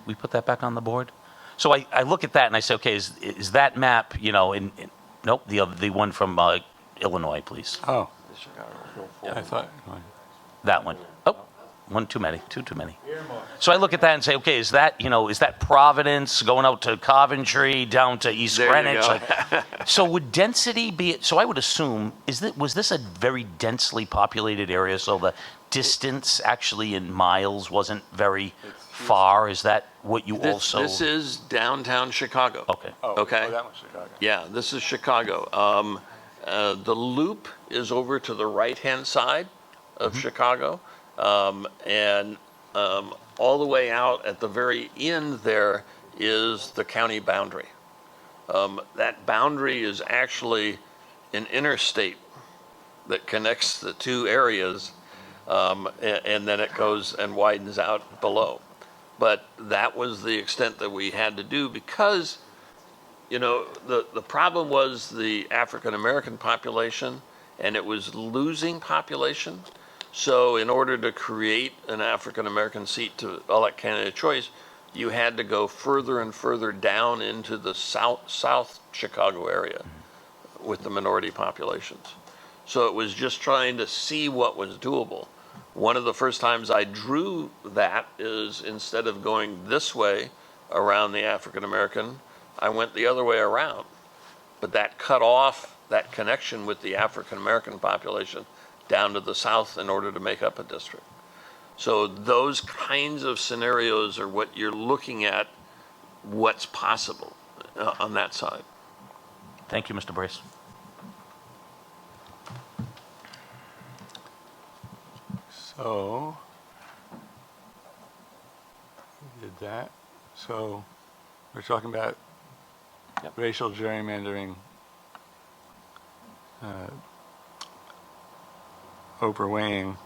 we put that back on the board? So I look at that and I say, okay, is that map, you know, nope, the one from Illinois, please. Oh. I thought, That one. Oh, one too many, two too many. So I look at that and say, okay, is that, you know, is that Providence going out to Coventry, down to East There you Greenwich? go. Like, so would density be, so I would assume, was this a very densely populated area, so the distance actually in miles wasn't very far? Is that what you also? This is downtown Chicago. Okay. Okay. Oh, that was Chicago. Yeah, this is Chicago. The loop is over to the right-hand side of Chicago, and all the way out at the very end there is the county boundary. That boundary is actually an interstate that connects the two areas, and then it goes and widens out below. But that was the extent that we had to do because, you know, the problem was the African American population, and it was losing population. So in order to create an African American seat to elect candidate of choice, you had to go further and further down into the South Chicago area with the minority populations. So it was just trying to see what was doable. One of the first times I drew that is instead of going this way around the African American, I went the other way around. But that cut off that connection with the African American population down to the south in order to make up a district. So those kinds of scenarios are what you're looking at, what's possible on that side. Thank you, Mr. Brace. So, we did that. So, we're talking about racial gerrymandering, overweighing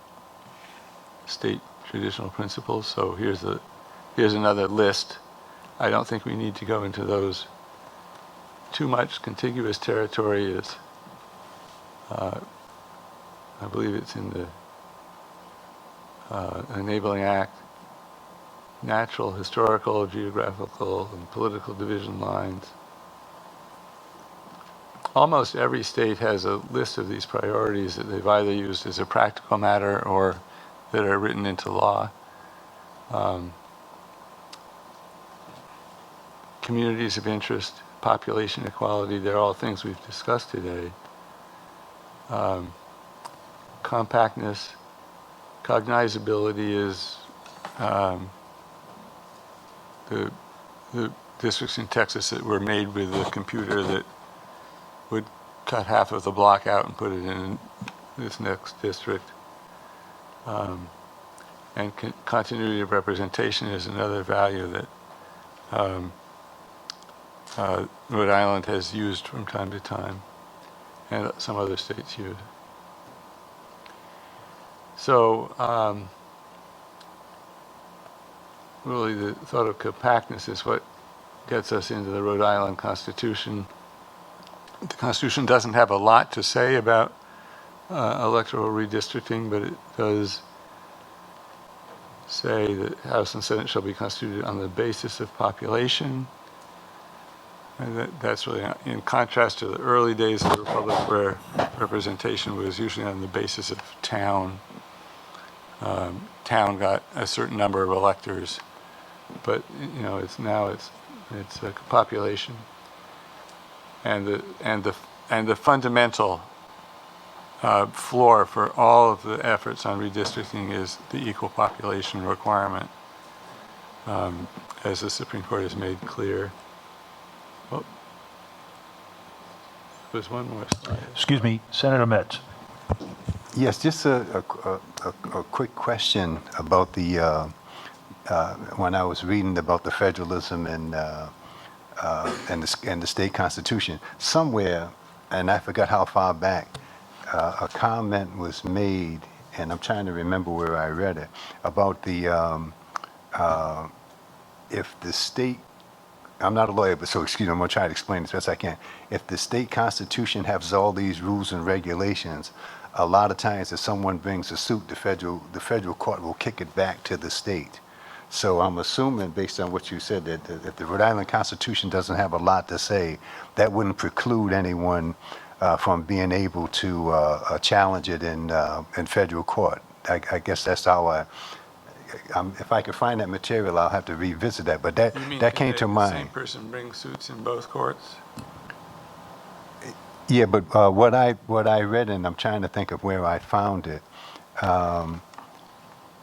state traditional principles. So here's another list. I don't think we need to go into those too much. Contiguous territory is, I believe it's in the Enabling Act. Natural, historical, geographical, and political division lines. Almost every state has a list of these priorities that they've either used as a practical matter or that are written into law. Communities of interest, population equality, they're all things we've discussed today. Compactness, cognizability is the districts in Texas that were made with a computer that would cut half of the block out and put it in this next district. And continuity of representation is another value that Rhode Island has used from time to time, and some other states use. So, really the thought of compactness is what gets us into the Rhode Island Constitution. The Constitution doesn't have a lot to say about electoral redistricting, but it does say that House and Senate shall be constituted on the basis of population. And that's really in contrast to the early days of the Republic, where representation was usually on the basis of town. Town got a certain number of electors, but it's a population. And the fundamental floor for all of the efforts on redistricting is the equal population requirement, as the Supreme Court has made clear. Oh, there's one more slide. Excuse me, Senator Metz. Yes, just a quick question about the when I was reading about the federalism and the state constitution. Somewhere, and I forgot how far back, a comment was made, and I'm trying to remember where I read it, about the if the state, I'm not a lawyer, but so excuse me, I'm going to try to explain as best I can. If the state constitution has all these rules and regulations, a lot of times if someone brings a suit, the federal court will kick it back to the state. So I'm assuming, based on what you said, that if the Rhode Island Constitution doesn't have a lot to say, that wouldn't preclude anyone from being able to challenge it in federal court. I guess that's how if I could find that material, I'll have to revisit that. But that came to mind. The same person brings suits in both courts? Yeah, but what I read, and I'm trying to think of where I found it.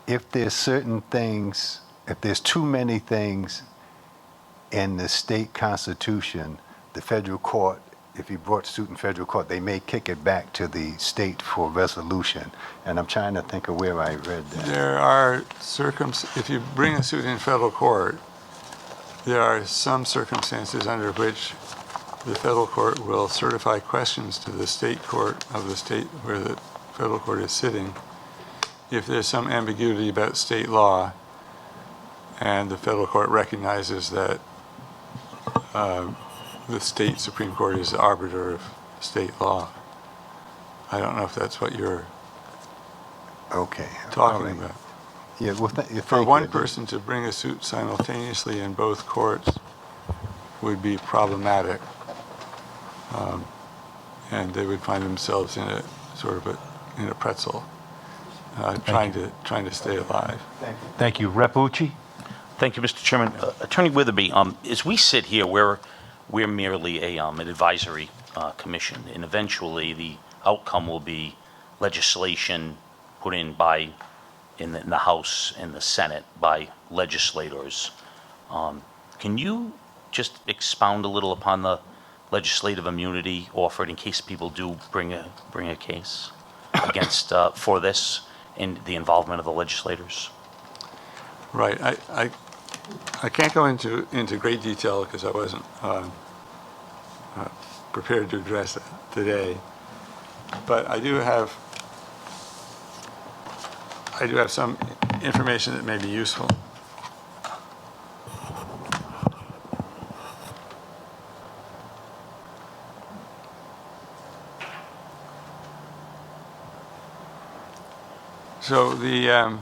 If there's certain things, if there's too many things in the state constitution, the federal court, if you brought suit in federal court, they may kick it back to the state for resolution. And I'm trying to think of where I read that. There are if you bring a suit in federal court, there are some circumstances under which the federal court will certify questions to the state court of the state where the federal court is sitting if there's some ambiguity about state law and the federal court recognizes that the state Supreme Court is the arbiter of state law. I don't know if that's what you're talking about. Yeah, well, For one person to bring a suit simultaneously in both courts would be problematic. And they would find themselves in a sort of in a pretzel, trying to stay alive. Thank you. Rep. Ucci? Thank you, Mr. Chairman. Attorney Witherby, as we sit here, we're merely an advisory commission, and eventually the outcome will be legislation put in the House and the Senate by legislators. Can you just expound a little upon the legislative immunity offered in case people do bring a case against for this and the involvement of the legislators? Right. I can't go into great detail because I wasn't prepared to address it today, but I do have some information that may be useful. So there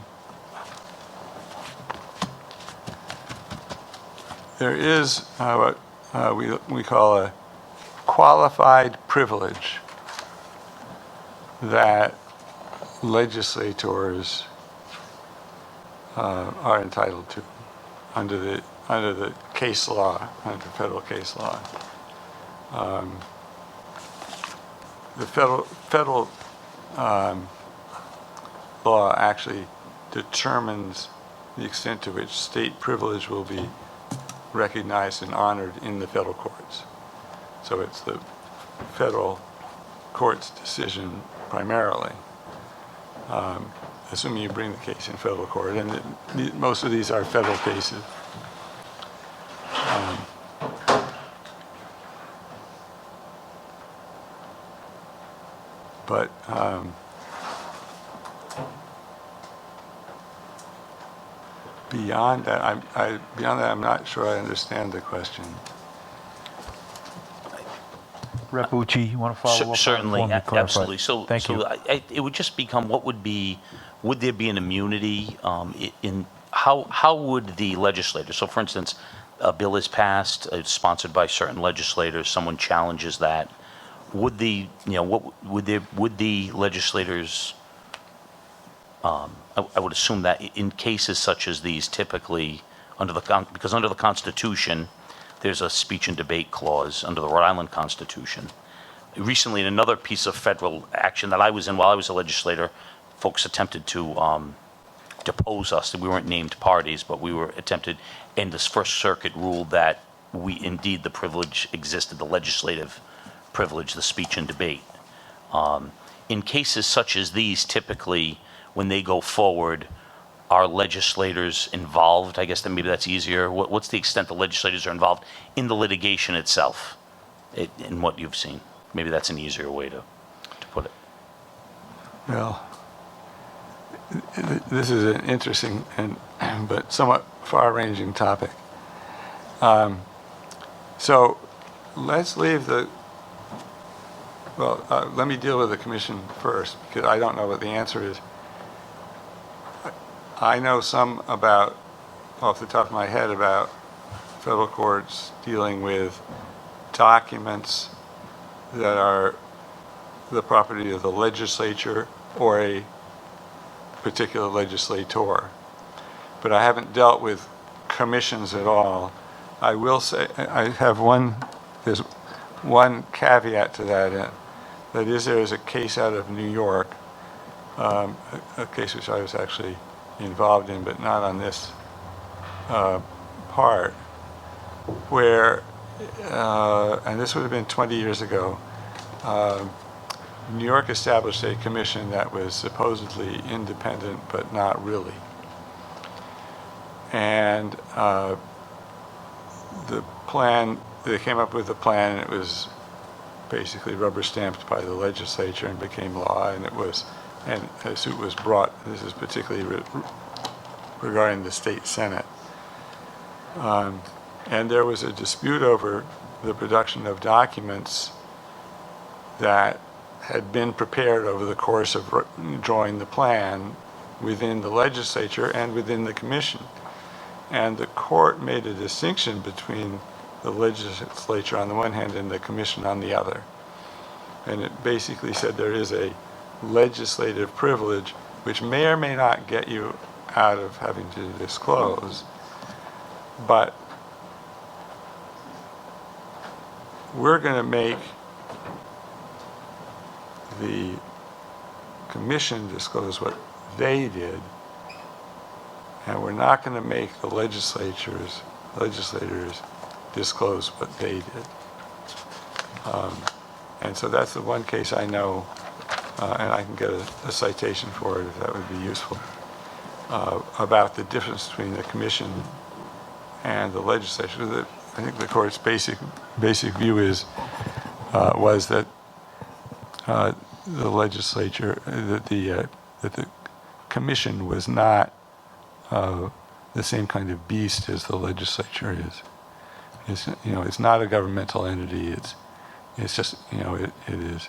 is what we call a qualified privilege that legislators are entitled to under the case law, under federal case law. The federal law actually determines the extent to which state privilege will be recognized and honored in the federal courts. So it's the federal court's decision primarily, assuming you bring the case in federal court, and most of these are federal cases. But beyond that, I'm not sure I understand the question. Rep. Ucci, you want to follow up? Certainly, Let me clarify. absolutely. So, Thank you. it would just become what would be would there be an immunity in how would the legislators, so for instance, a bill is passed, it's sponsored by certain legislators, someone challenges that, would the, would the legislators, I would assume that in cases such as these, typically, because under the Constitution, there's a speech and debate clause under the Rhode Island Constitution. Recently, in another piece of federal action that I was in while I was a legislator, folks attempted to depose us. We weren't named parties, but we were attempted, and this First Circuit ruled that indeed the privilege existed, the legislative privilege, the speech and debate. In cases such as these, typically, when they go forward, are legislators involved? I guess that maybe that's easier. What's the extent the legislators are involved in the litigation itself, in what you've seen? Maybe that's an easier way to put it. Well, this is an interesting but somewhat far-ranging topic. So let's leave let me deal with the commission first, because I don't know what the answer is. I know some about, off the top of my head, about federal courts dealing with documents that are the property of the legislature or a particular legislator. But I haven't dealt with commissions at all. I will say, there's one caveat to that. That is, there is a case out of New York, a case which I was actually involved in, but not on this part, where, and this would have been 20 years ago, New York established a commission that was supposedly independent, but not really. And the plan, they came up with a plan, and it was basically rubber stamped by the legislature and became law, and a suit was brought. This is particularly regarding the state senate. And there was a dispute over the production of documents that had been prepared over the course of drawing the plan within the legislature and within the commission. And the court made a distinction between the legislature on the one hand and the commission on the other. And it basically said there is a legislative privilege which may or may not get you out of having to disclose, but we're going to make the commission disclose what they did, and we're not going to make the legislators disclose what they did. And so that's the one case I know, and I can get a citation for it if that would be useful, about the difference between the commission and the legislature. I think the court's basic view was that the legislature, that the commission was not the same kind of beast as the legislature is. It's not a governmental entity. It's just, it is,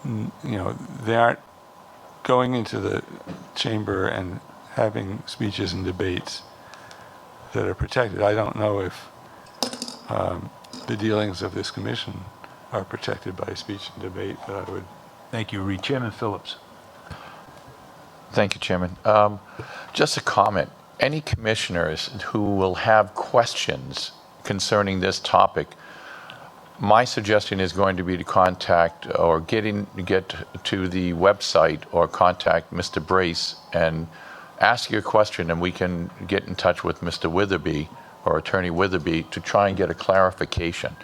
they aren't going into the chamber and having speeches and debates that are protected. I don't know if the dealings of this commission are protected by speech and debate, but I would. Thank you, Reed. Chairman Phillips. Thank you, Chairman. Just a comment. Any commissioners who will have questions concerning this topic, my suggestion is going to be to contact or get to the website or contact Mr. Brace and ask your question, and we can get in touch with Mr. Witherby or Attorney Witherby to try and get a clarification,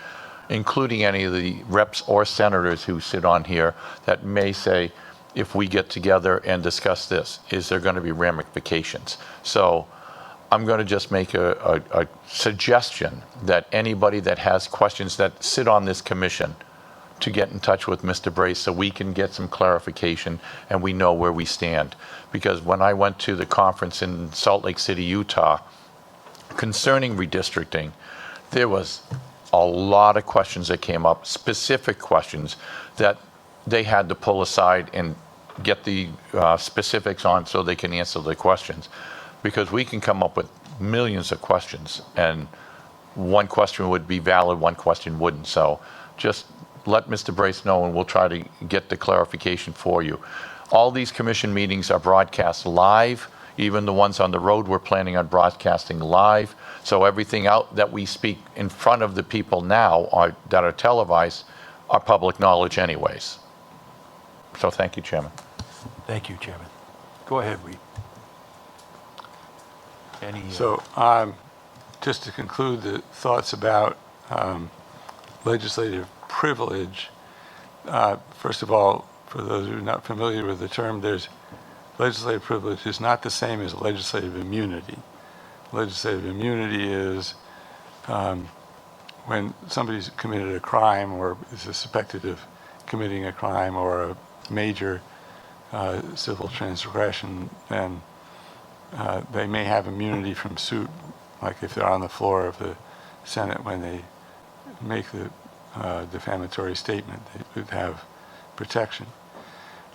including any of the reps or senators who sit on here that may say, if we get together and discuss this, is there going to be ramifications? So I'm going to just make a suggestion that anybody that has questions that sit on this commission to get in touch with Mr. Brace so we can get some clarification and we know where we stand. Because when I went to the conference in Salt Lake City, Utah, concerning redistricting, there was a lot of questions that came up, specific questions that they had to pull aside and get the specifics on so they can answer the questions. Because we can come up with millions of questions, and one question would be valid, one question wouldn't. So just let Mr. Brace know, and we'll try to get the clarification for you. All these commission meetings are broadcast live. Even the ones on the road, we're planning on broadcasting live. So everything out that we speak in front of the people now that are televised are public knowledge anyways. So thank you, Chairman. Thank you, Chairman. Go ahead, Reed. Any, So just to conclude the thoughts about legislative privilege, first of all, for those who are not familiar with the term, legislative privilege is not the same as legislative immunity. Legislative immunity is when somebody's committed a crime or is suspected of committing a crime or a major civil transgression, then they may have immunity from suit, like if they're on the floor of the Senate when they make the defamatory statement, they would have protection.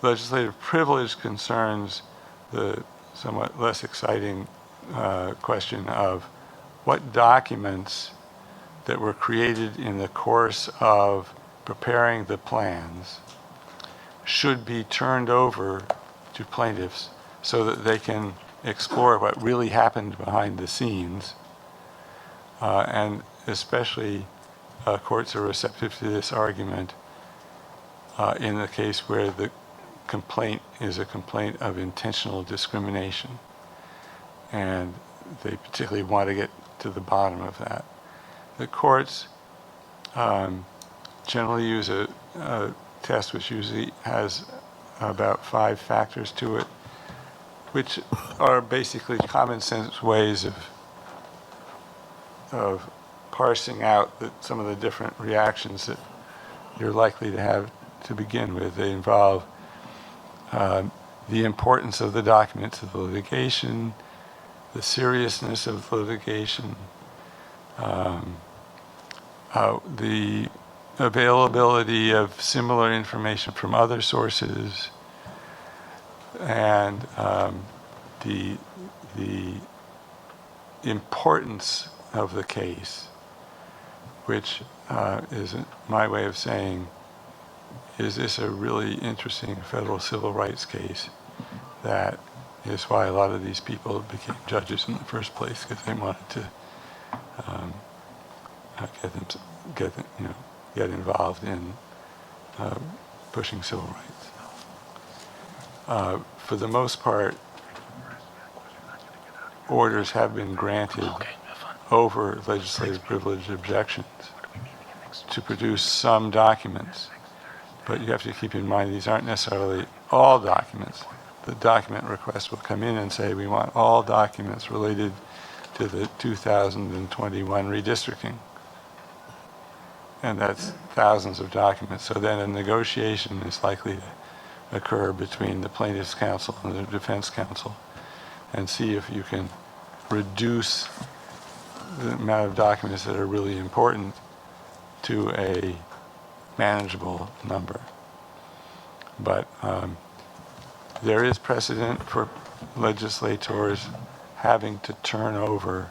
Legislative privilege concerns the somewhat less exciting question of what documents that were created in the course of preparing the plans should be turned over to plaintiffs so that they can explore what really happened behind the scenes. And especially courts are receptive to this argument in the case where the complaint is a complaint of intentional discrimination. And they particularly want to get to the bottom of that. The courts generally use a test which usually has about 5 factors to it, which are basically common sense ways of parsing out some of the different reactions that you're likely to have to begin with. They involve the importance of the documents of the litigation, the seriousness of the litigation, the availability of similar information from other sources, and the importance of the case, which is my way of saying, is this a really interesting federal civil rights case? That is why a lot of these people became judges in the first place, because they wanted to get involved in pushing civil rights. For the most part, orders have been granted over legislative privilege objections to produce some documents. But you have to keep in mind these aren't necessarily all documents. The document request will come in and say we want all documents related to the 2021 redistricting. And that's thousands of documents. So then a negotiation is likely to occur between the plaintiff's counsel and the defense counsel and see if you can reduce the amount of documents that are really important to a manageable number. But there is precedent for legislators having to turn over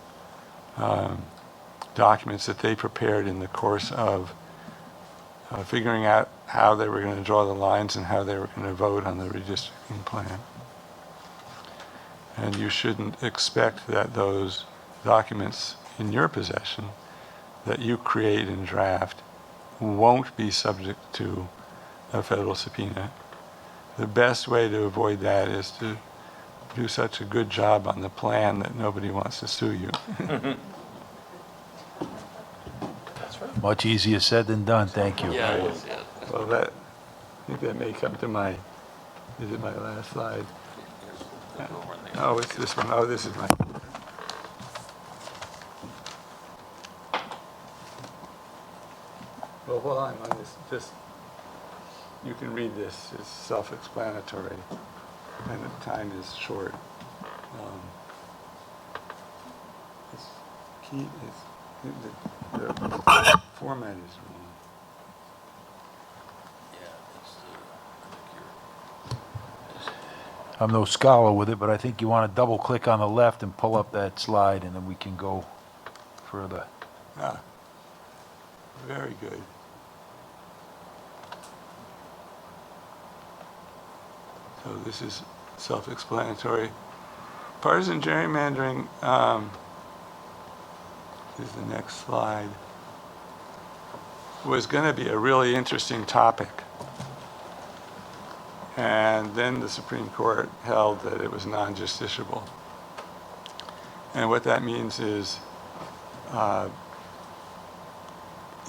documents that they prepared in the course of figuring out how they were going to draw the lines and how they were going to vote on the redistricting plan. And you shouldn't expect that those documents in your possession that you create and draft won't be subject to a federal subpoena. The best way to avoid that is to do such a good job on the plan that nobody wants to sue you. much easier said than done, thank you. Yeah, it is, yeah. Well, I think that may come to is it my last slide? Oh, it's this one. Oh, this is my. Well, while I'm on this, you can read this. It's self-explanatory, and the time is short. It's key. The format is wrong. I'm no scholar with it, but I think you want to double click on the left and pull up that slide, and then we can go further. Ah, very good. So this is self-explanatory. Partisan gerrymandering is the next slide. Was going to be a really interesting topic. And then the Supreme Court held that it was non-justiciable. And what that means is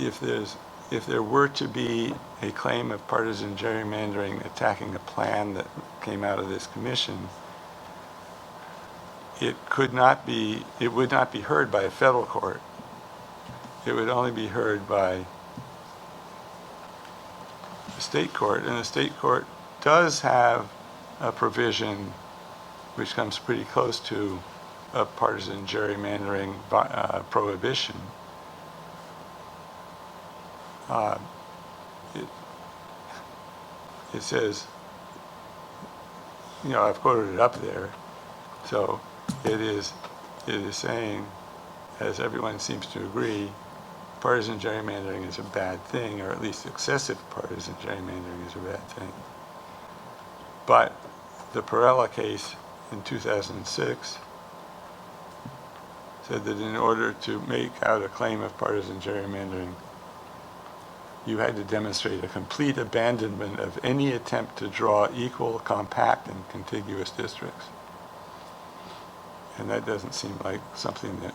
if there were to be a claim of partisan gerrymandering attacking a plan that came out of this commission, it would not be heard by a federal court. It would only be heard by the state court, and the state court does have a provision which comes pretty close to a partisan gerrymandering prohibition. It says, I've quoted it up there, so it is saying, as everyone seems to agree, partisan gerrymandering is a bad thing, or at least excessive partisan gerrymandering is a bad thing. But the Perella case in 2006 said that in order to make out a claim of partisan gerrymandering, you had to demonstrate a complete abandonment of any attempt to draw equal, compact, and contiguous districts. And that doesn't seem like something that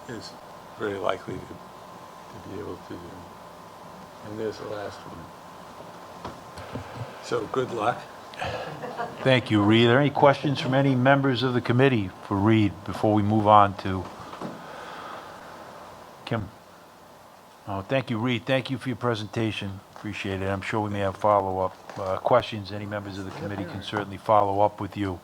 is very likely to be able to do. And there's the last one. So good luck. Thank you, Reed. Are there any questions from any members of the committee for Reed before we move on to Kim? Oh, thank you, Reed. Thank you for your presentation. Appreciate it. I'm sure we may have follow-up questions. Any members of the committee can certainly follow up with you.